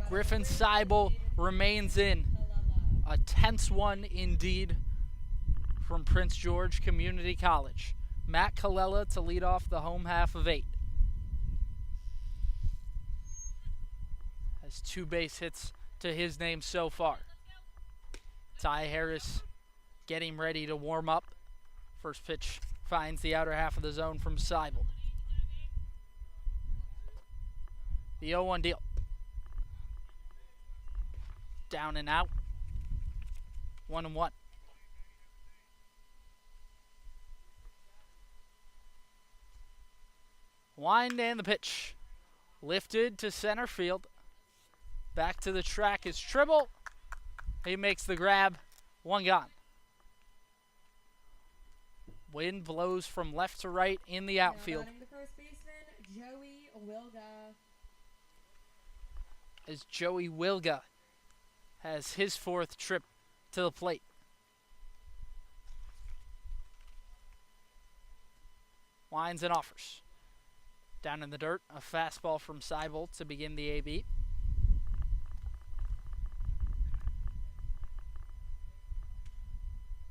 Griffin Seibel remains in. A tense one indeed from Prince George Community College. Matt Colella to lead off the home half of 8. Has 2 base hits to his name so far. Ty Harris getting ready to warm up. First pitch finds the outer half of the zone from Seibel. The 0-1 deal. Down and out. 1-1. Wind and the pitch. Lifted to center field. Back to the track is Tribble. He makes the grab. 1 gone. Wind blows from left to right in the outfield. Now batting the first baseman, Joey Wilga. As Joey Wilga has his 4th trip to the plate. Winds and offers. Down in the dirt, a fastball from Seibel to begin the AB.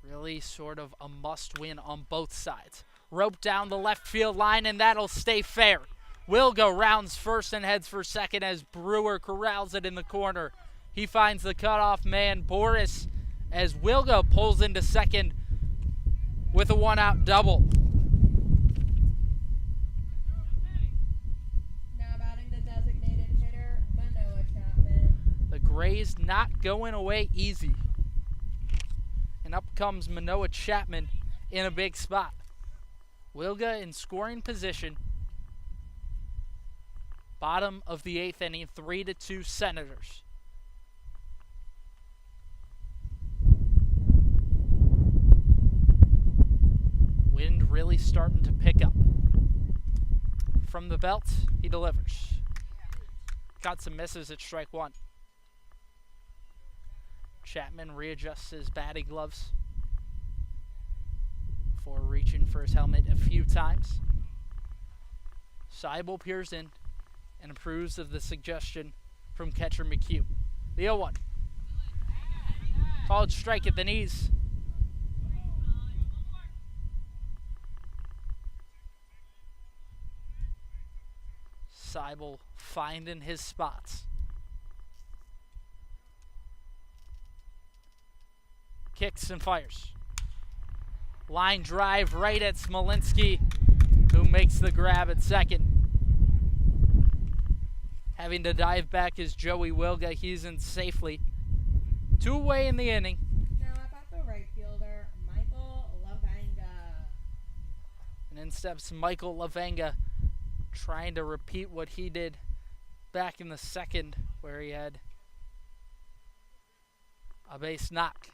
Really sort of a must-win on both sides. Rope down the left field line, and that'll stay fair. Wilga rounds first and heads for second as Brewer corrals it in the corner. He finds the cutoff man, Boris, as Wilga pulls into second with a 1-out double. Now batting the designated hitter, Manoah Chapman. The Grays not going away easy. And up comes Manoah Chapman in a big spot. Wilga in scoring position. Bottom of the 8th inning, 3-2 Senators. Wind really starting to pick up. From the belt, he delivers. Got some misses at strike 1. Chapman readjusts his batting gloves before reaching for his helmet a few times. Seibel peers in and approves of the suggestion from catcher McHugh. The 0-1. Called strike at the knees. Seibel finding his spots. Kicks and fires. Line drive right at Smolinski, who makes the grab at second. Having to dive back is Joey Wilga. He's in safely. 2 away in the inning. Now up at the right fielder, Michael Lavanga. And in steps Michael Lavanga, trying to repeat what he did back in the second, where he had a base knock.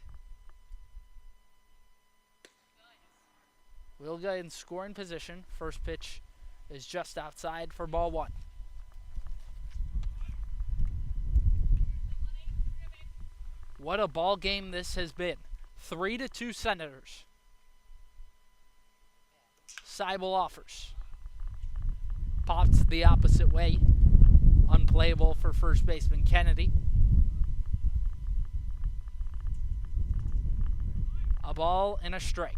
Wilga in scoring position. First pitch is just outside for ball 1. What a ball game this has been. 3-2 Senators. Seibel offers. Popped the opposite way. Unplayable for first baseman Kennedy. A ball and a strike.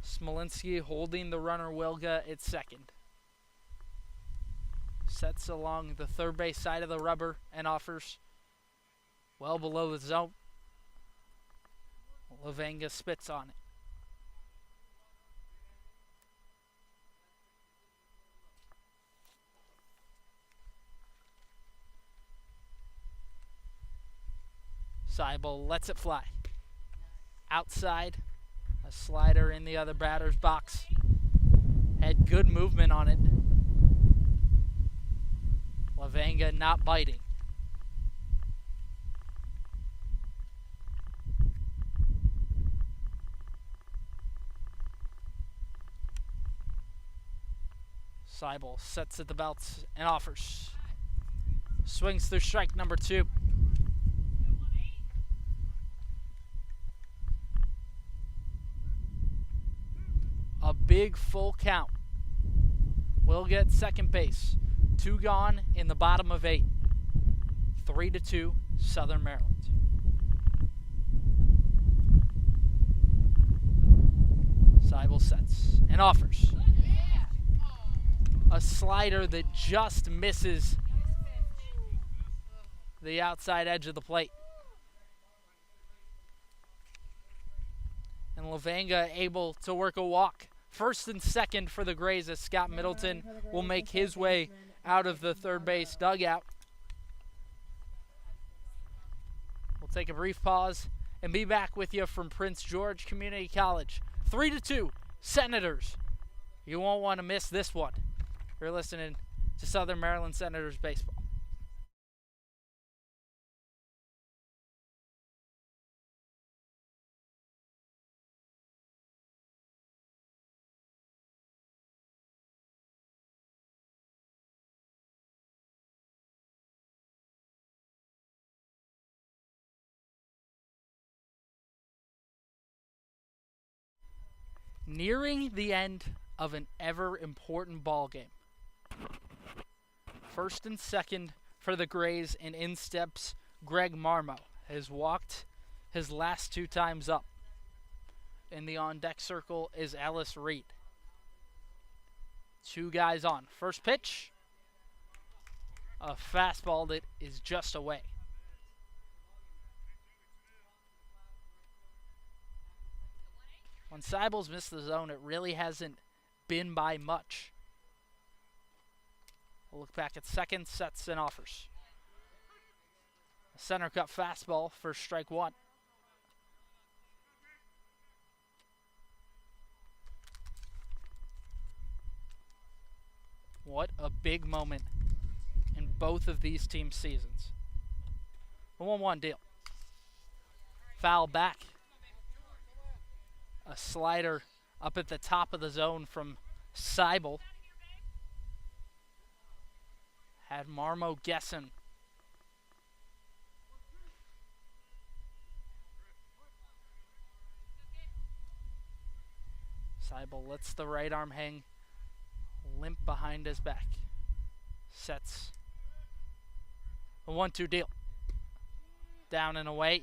Smolinski holding the runner Wilga at second. Sets along the third base side of the rubber and offers well below the zone. Lavanga spits on it. Seibel lets it fly. Outside, a slider in the other batter's box. Had good movement on it. Lavanga not biting. Seibel sets at the belt and offers. Swings through strike number 2. A big full count. will get second base. 2 gone in the bottom of 8. 3-2, Southern Maryland. Seibel sets and offers. A slider that just misses the outside edge of the plate. And Lavanga able to work a walk. First and second for the Grays as Scott Middleton will make his way out of the third base dugout. We'll take a brief pause and be back with you from Prince George Community College. 3-2, Senators. You won't want to miss this one. You're listening to Southern Maryland Senators baseball. Nearing the end of an ever-important ball game. First and second for the Grays, and in steps Greg Marmo. Has walked his last 2 times up. In the on-deck circle is Ellis Reed. 2 guys on. First pitch, a fastball that is just away. When Seibel's missed the zone, it really hasn't been by much. We'll look back at second, sets and offers. A center cut fastball for strike 1. What a big moment in both of these teams' seasons. A 1-1 deal. Foul back. A slider up at the top of the zone from Seibel. Had Marmo guessing. Seibel lets the right arm hang limp behind his back. Sets. A 1-2 deal. Down and away.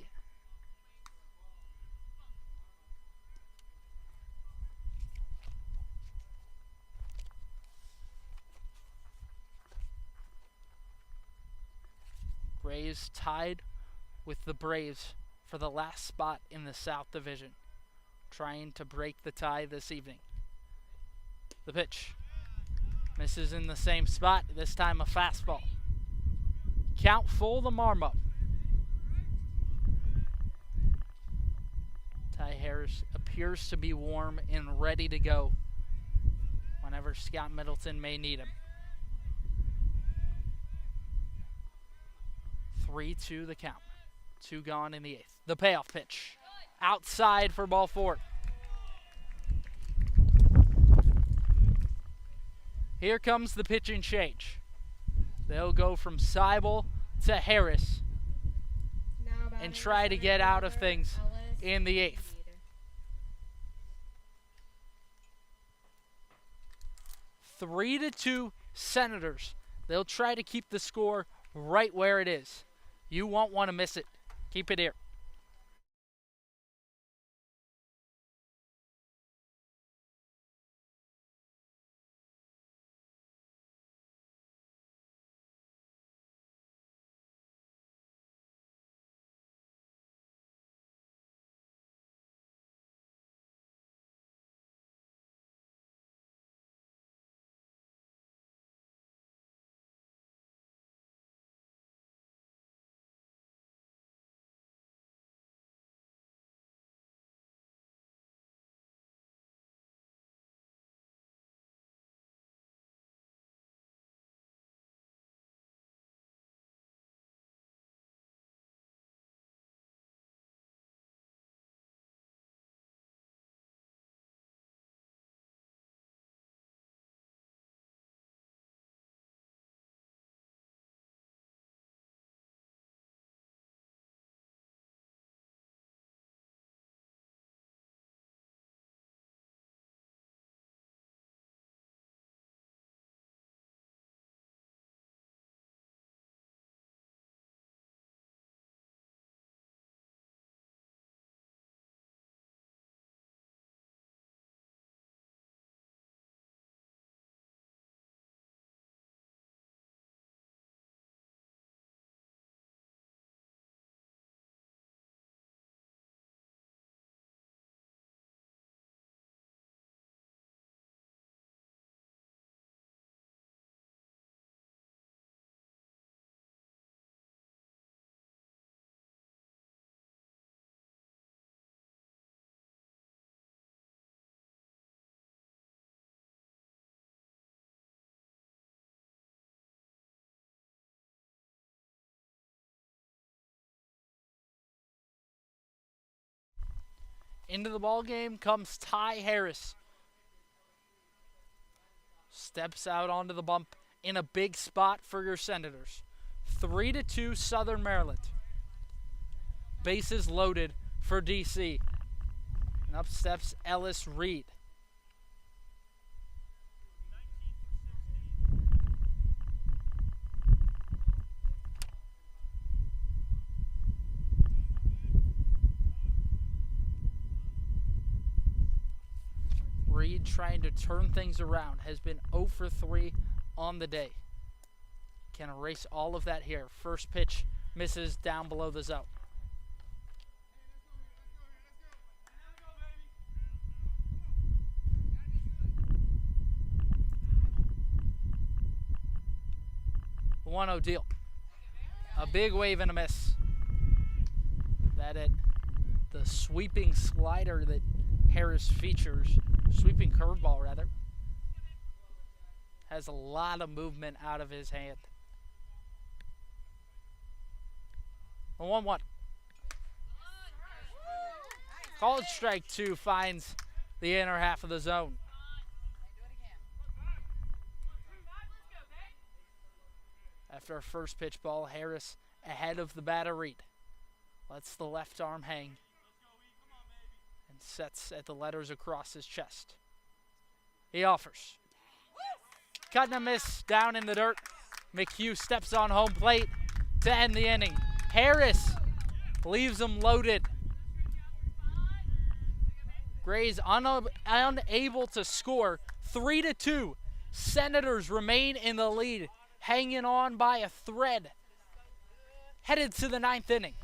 Grays tied with the Braves for the last spot in the South Division, trying to break the tie this evening. The pitch misses in the same spot, this time a fastball. Count full to Marmo. Ty Harris appears to be warm and ready to go whenever Scott Middleton may need him. 3-2 the count. 2 gone in the 8th. The payoff pitch. Outside for ball 4. Here comes the pitching change. They'll go from Seibel to Harris and try to get out of things in the 8th. 3-2 Senators. They'll try to keep the score right where it is. You won't want to miss it. Keep it here. Into the ball game comes Ty Harris. Steps out onto the bump in a big spot for your Senators. 3-2 Southern Maryland. Bases loaded for DC. And up steps Ellis Reed. Reed trying to turn things around. Has been 0 for 3 on the day. Can erase all of that here. First pitch misses down below the zone. The 1-0 deal. A big wave and a miss. That it. The sweeping slider that Harris features, sweeping curveball rather, has a lot of movement out of his hand. A 1-1. Called strike 2 finds the inner half of the zone. After our first pitch ball, Harris ahead of the batter Reed. Lets the left arm hang and sets at the letters across his chest. He offers. Cut and a miss down in the dirt. McHugh steps on home plate to end the inning. Harris leaves him loaded. Grays unable to score. 3-2. Senators remain in the lead, hanging on by a thread. Headed to the 9th inning.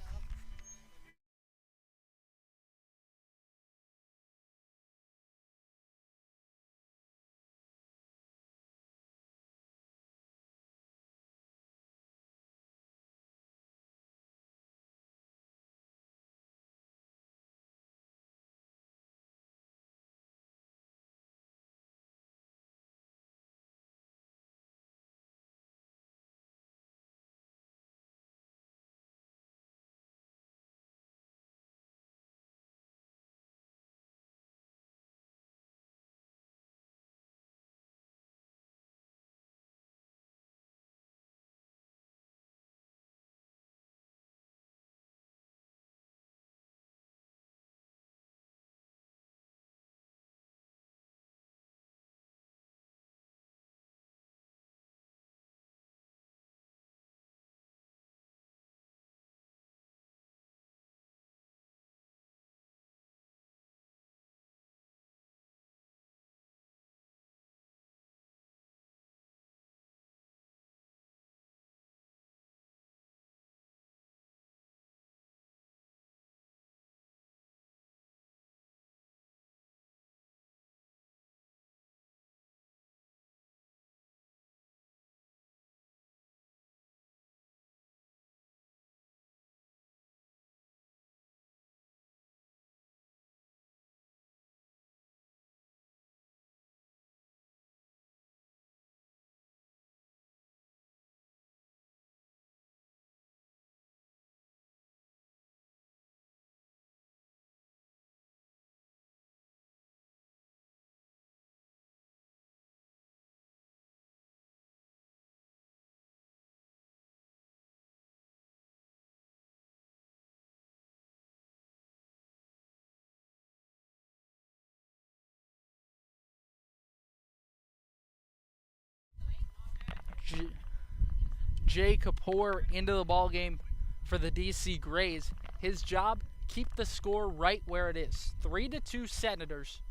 Jay Kapoor into the ball game for the DC Grays. His job, keep the score right where it is. 3-2 Senators.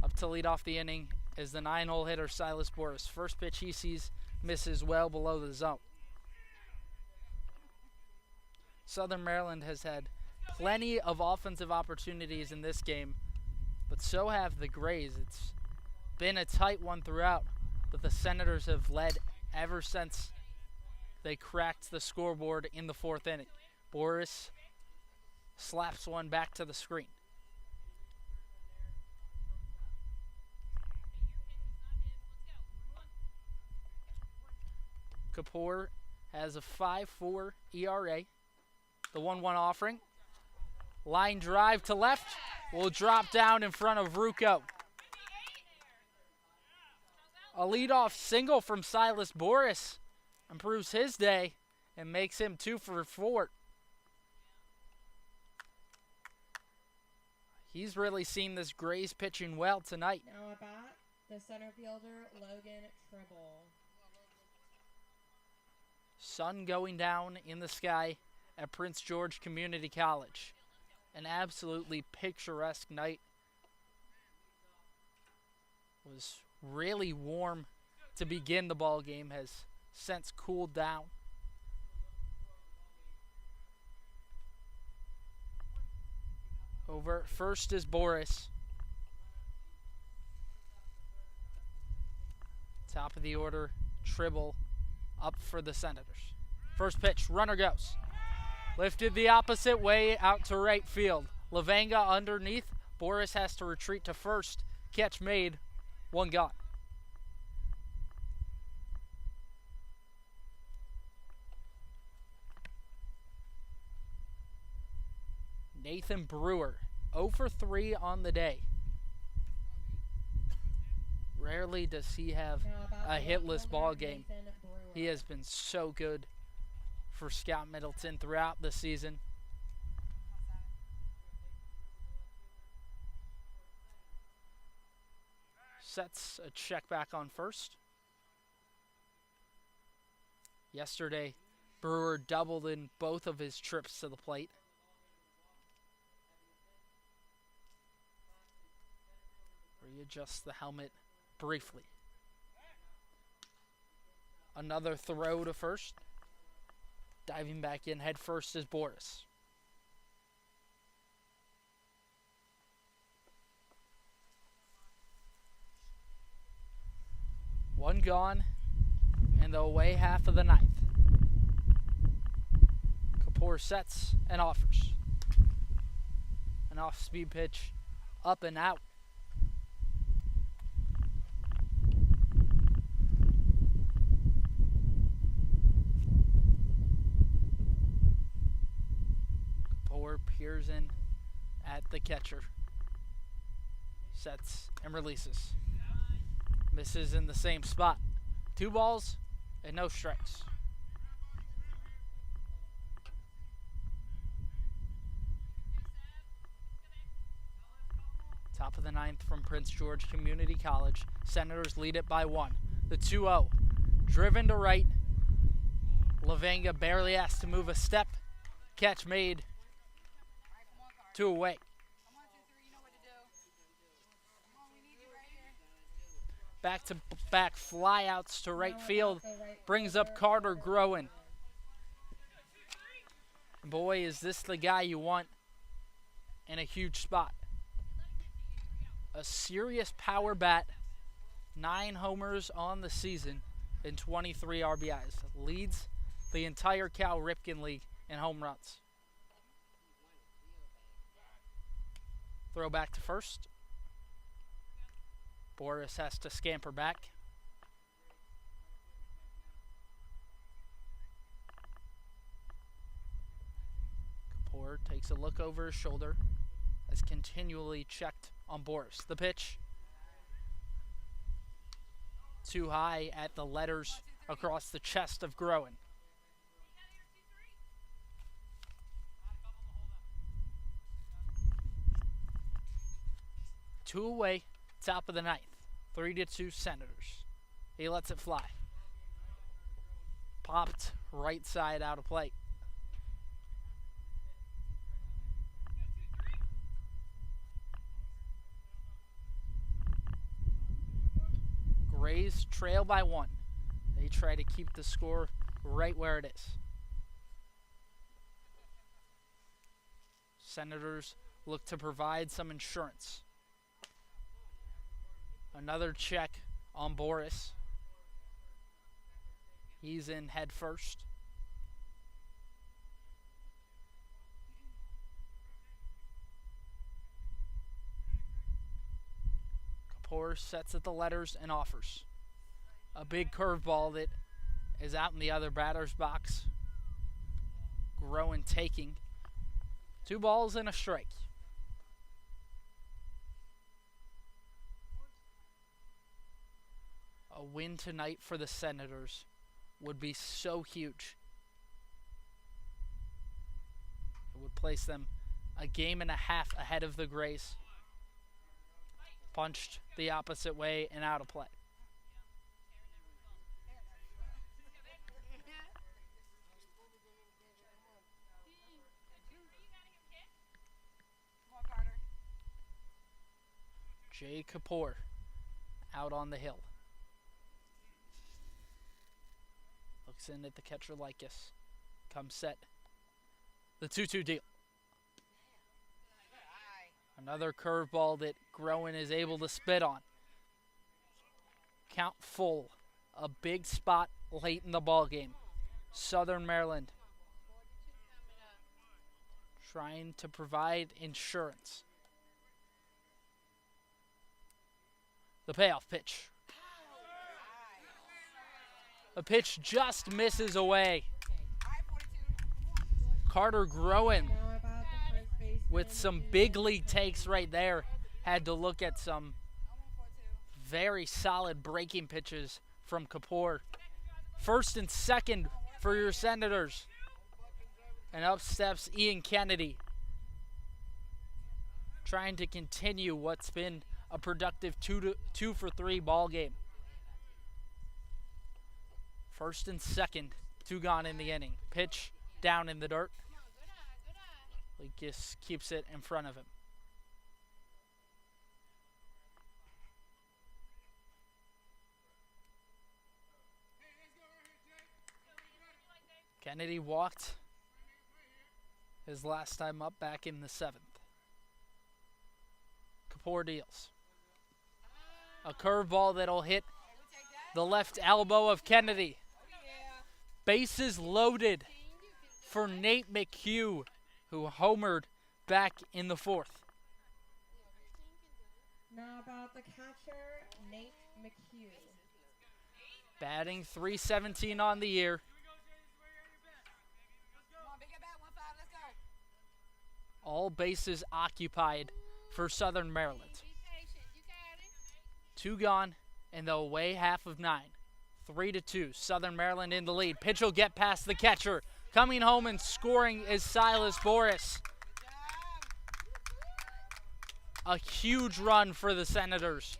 Up to lead off the inning is the 9-hole hitter Silas Boris. First pitch he sees misses well below the zone. Southern Maryland has had plenty of offensive opportunities in this game, but so have the Grays. It's been a tight one throughout, but the Senators have led ever since they cracked the scoreboard in the 4th inning. Boris slaps one back to the screen. Kapoor has a 5.4 ERA. The 1-1 offering. Line drive to left will drop down in front of Rucco. A leadoff single from Silas Boris improves his day and makes him 2 for 4. He's really seen this Grays pitching well tonight. Now at bat, the center fielder, Logan Tribble. Sun going down in the sky at Prince George Community College. An absolutely picturesque night. It was really warm to begin the ball game, has since cooled down. Over at first is Boris. Top of the order, Tribble up for the Senators. First pitch, runner goes. Lifted the opposite way out to right field. Levenga underneath. Boris has to retreat to first. Catch made. 1 gone. Nathan Brewer, 0 for 3 on the day. Rarely does he have a hitless ball game. He has been so good for Scout Middleton throughout the season. Sets a check back on first. Yesterday, Brewer doubled in both of his trips to the plate. Readjust the helmet briefly. Another throw to first. Diving back in head first is Boris. One gone in the away half of the ninth. Kapoor sets and offers. An off-speed pitch, up and out. Kapoor peers in at the catcher. Sets and releases. Misses in the same spot. 2 balls and no strikes. Top of the ninth from Prince George Community College. Senators lead it by 1. The 2-0. Driven to right. Levenga barely has to move a step. Catch made. 2 away. Back-to-back flyouts to right field. Brings up Carter Groen. Boy, is this the guy you want in a huge spot. A serious power bat. 9 homers on the season and 23 RBIs. Leads the entire Cal Ripken League in home runs. Throw back to first. Boris has to scamper back. Kapoor takes a look over his shoulder as continually checked on Boris. The pitch. Too high at the letters across the chest of Groen. Two away. Top of the ninth. 3-2 Senators. He lets it fly. Popped right side out of play. Grays trail by 1. They try to keep the score right where it is. Senators look to provide some insurance. Another check on Boris. He's in head first. Kapoor sets at the letters and offers. A big curveball that is out in the other batter's box. Groen taking 2 balls and a strike. A win tonight for the Senators would be so huge. It would place them a game and a half ahead of the Grays. Punched the opposite way and out of play. Jay Kapoor out on the hill. Looks in at the catcher Lycus. Comes set. The 2-2 deal. Another curveball that Groen is able to spit on. Count full. A big spot late in the ball game. Southern Maryland trying to provide insurance. The payoff pitch. The pitch just misses away. Carter Groen with some big league takes right there. Had to look at some very solid breaking pitches from Kapoor. First and second for your Senators. And up steps Ian Kennedy. Trying to continue what's been a productive 2 for 3 ball game. First and second, 2 gone in the inning. Pitch down in the dirt. Lycus keeps it in front of him. Kennedy walked his last time up back in the 7th. Kapoor deals. A curveball that'll hit the left elbow of Kennedy. Bases loaded for Nate McHugh, who homered back in the 4th. Now about the catcher, Nate McHugh. Batting .317 on the year. All bases occupied for Southern Maryland. 2 gone in the away half of 9. 3-2. Southern Maryland in the lead. Pitch will get past the catcher. Coming home and scoring is Silas Boris. A huge run for the Senators.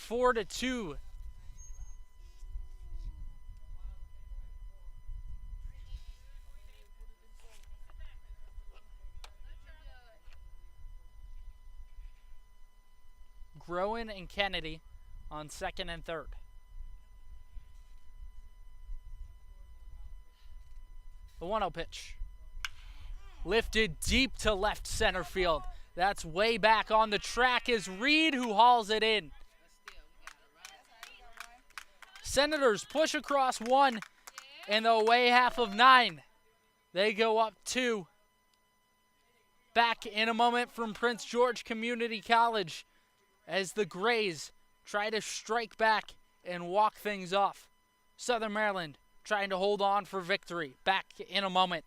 4-2. Groen and Kennedy on second and third. The 1-0 pitch. Lifted deep to left center field. That's way back on the track is Reed, who hauls it in. Senators push across 1 in the away half of 9. They go up 2. Back in a moment from Prince George Community College as the Grays try to strike back and walk things off. Southern Maryland trying to hold on for victory. Back in a moment.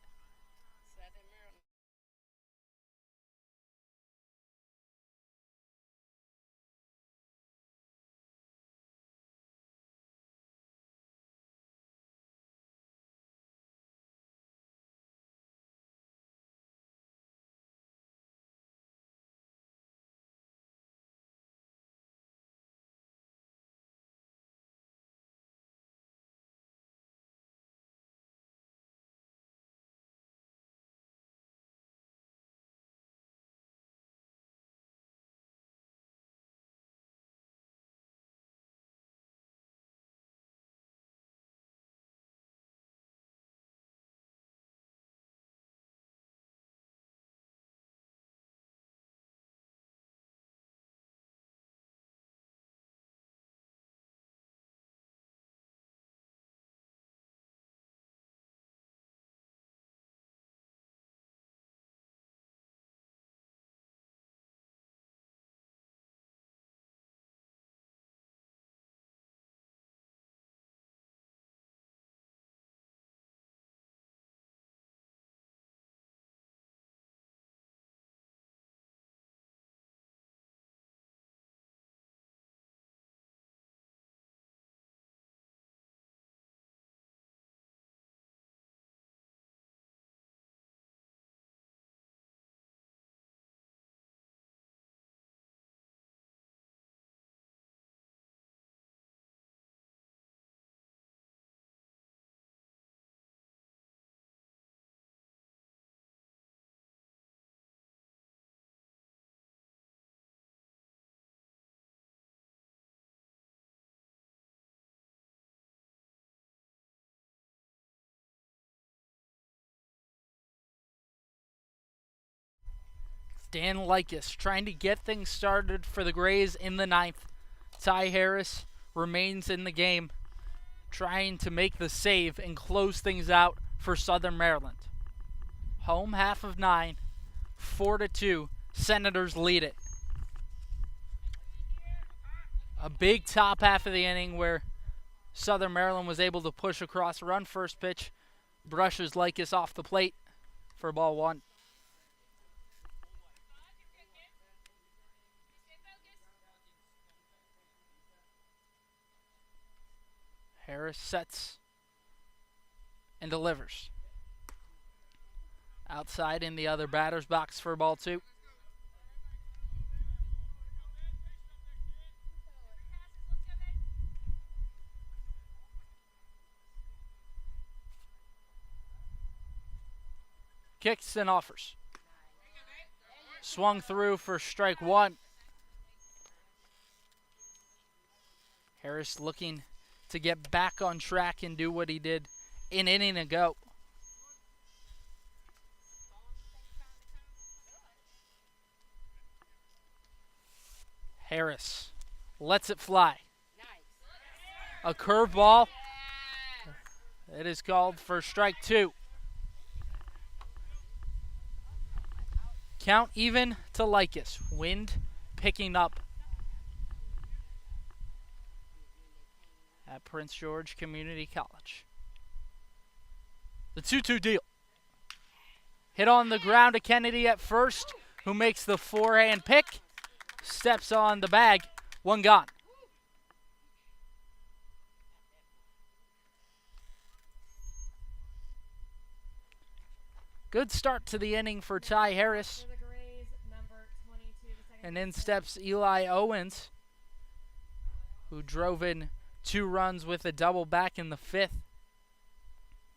Dan Likas trying to get things started for the Grays in the ninth. Ty Harris remains in the game, trying to make the save and close things out for Southern Maryland. Home half of 9, 4-2. Senators lead it. A big top half of the inning where Southern Maryland was able to push across, run first pitch, brushes Likas off the plate for ball 1. Harris sets and delivers. Outside in the other batter's box for ball 2. Kicks and offers. Swung through for strike 1. Harris looking to get back on track and do what he did an inning ago. Harris lets it fly. A curveball. It is called for strike 2. Count even to Likas. Wind picking up at Prince George Community College. The 2-2 deal. Hit on the ground to Kennedy at first, who makes the forehand pick. Steps on the bag. 1 gone. Good start to the inning for Ty Harris. For the Grays, number 22, the second And in baseman. steps Eli Owens, who drove in 2 runs with a double back in the 5th.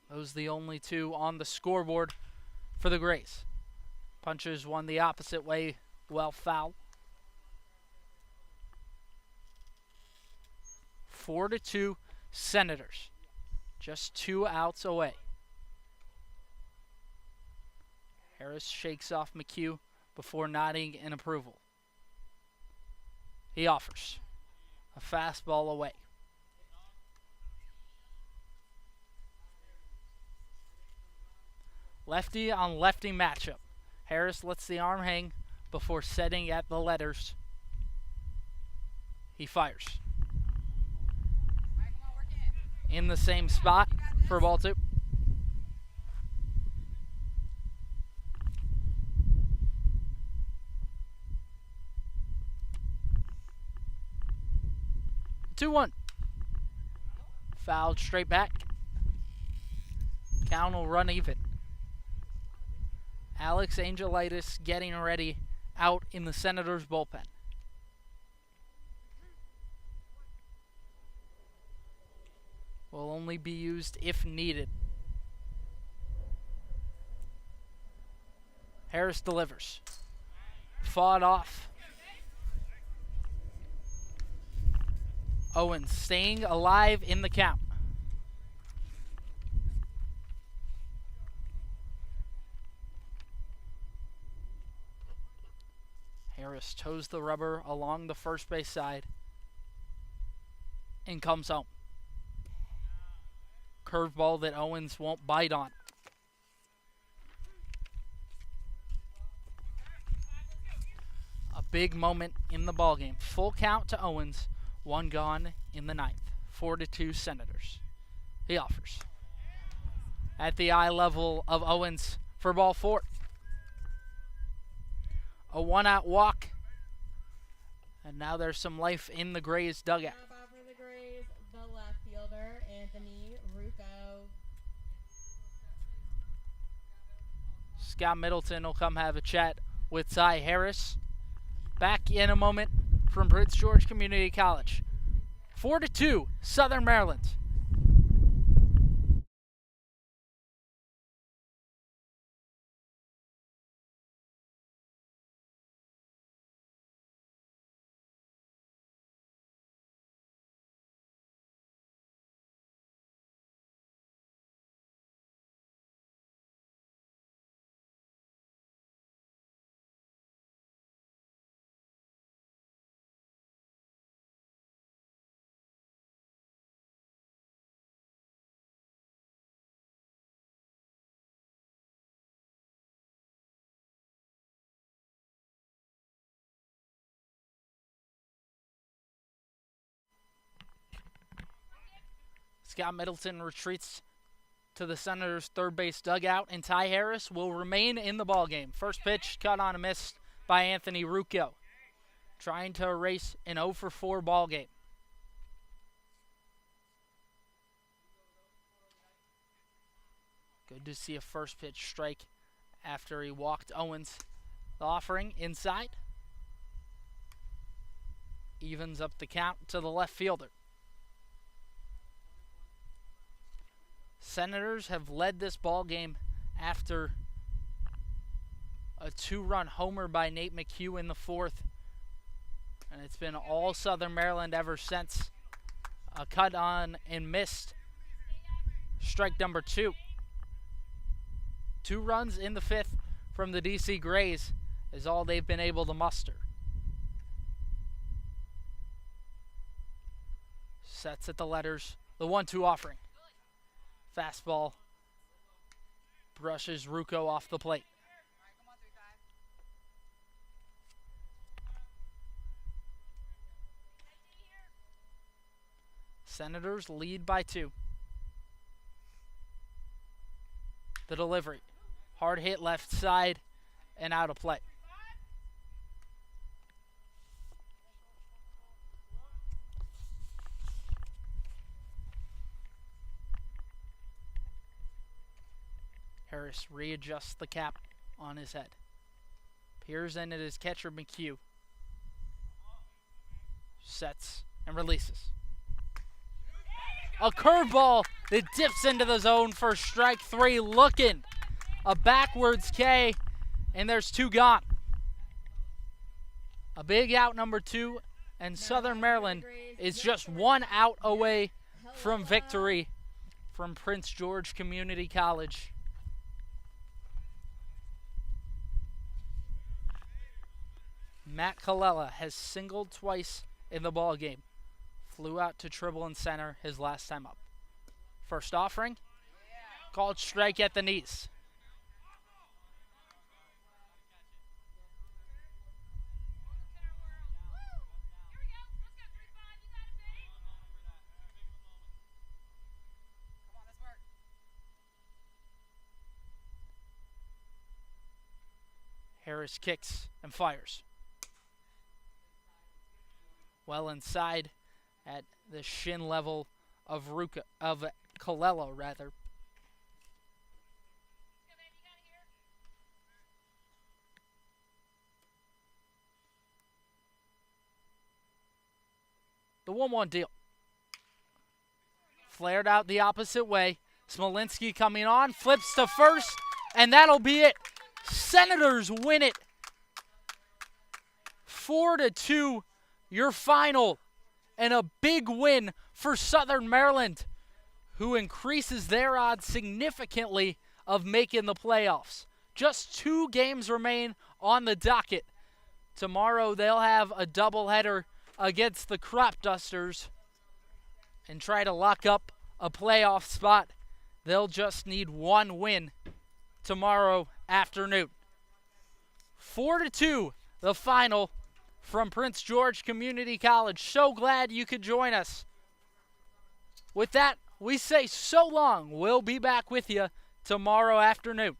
Those the only 2 on the scoreboard for the Grays. Punches one the opposite way, well foul. 4-2 Senators. Just 2 outs away. Harris shakes off McHugh before nodding in approval. He offers. A fastball away. Lefty on lefty matchup. Harris lets the arm hang before setting at the letters. He fires. In the same spot for ball 2. Two-one. Fouled straight back. Count will run even. Alex Angelitis getting ready out in the Senators' bullpen. Will only be used if needed. Harris delivers. Fought off. Owens staying alive in the count. Harris toes the rubber along the first base side and comes home. Curveball that Owens won't bite on. A big moment in the ballgame. Full count to Owens. 1 gone in the 9th. 4-2 Senators. He offers. At the eye level of Owens for ball 4. A 1-out walk. And now there's some life in the Grays dugout. Now about for the Grays, the left fielder, Anthony Rucco. Scott Middleton will come have a chat with Ty Harris. Back in a moment from Prince George Community College. 4-2, Southern Maryland. Scott Middleton retreats to the Senators' third base dugout, and Ty Harris will remain in the ballgame. First pitch cut on a miss by Anthony Rucco, trying to erase an 0-for-4 ballgame. Good to see a first pitch strike after he walked Owens. The offering inside. Evens up the count to the left fielder. Senators have led this ball game after a 2-run homer by Nate McHugh in the fourth. And it's been all Southern Maryland ever since. A cut on and missed. Strike number 2. 2 runs in the fifth from the DC Grays is all they've been able to muster. Sets at the letters. The 1-2 offering. Fastball brushes Rucco off the plate. Senators lead by 2. The delivery. Hard hit left side and out of play. Harris readjusts the cap on his head. Peers in at his catcher, McHugh. Sets and releases. A curveball that dips into the zone for strike 3. Looking. A backwards K, and there's 2 gone. A big out, number 2, and Southern Maryland is just 1 out away from victory from Prince George Community College. Matt Colella has singled twice in the ball game. Flew out to triple and center his last time up. First offering, called strike at the knees. Harris kicks and fires. Well inside at the shin level of Colella, rather. The 1-1 deal. Flared out the opposite way. Smolinski coming on, flips to first, and that'll be it. Senators win it 4-2, your final, and a big win for Southern Maryland, who increases their odds significantly of making the playoffs. Just 2 games remain on the docket. Tomorrow they'll have a doubleheader against the Crop Dusters and try to lock up a playoff spot. They'll just need 1 win tomorrow afternoon. 4-2, the final from Prince George Community College. So glad you could join us. With that, we say so long. We'll be back with you tomorrow afternoon.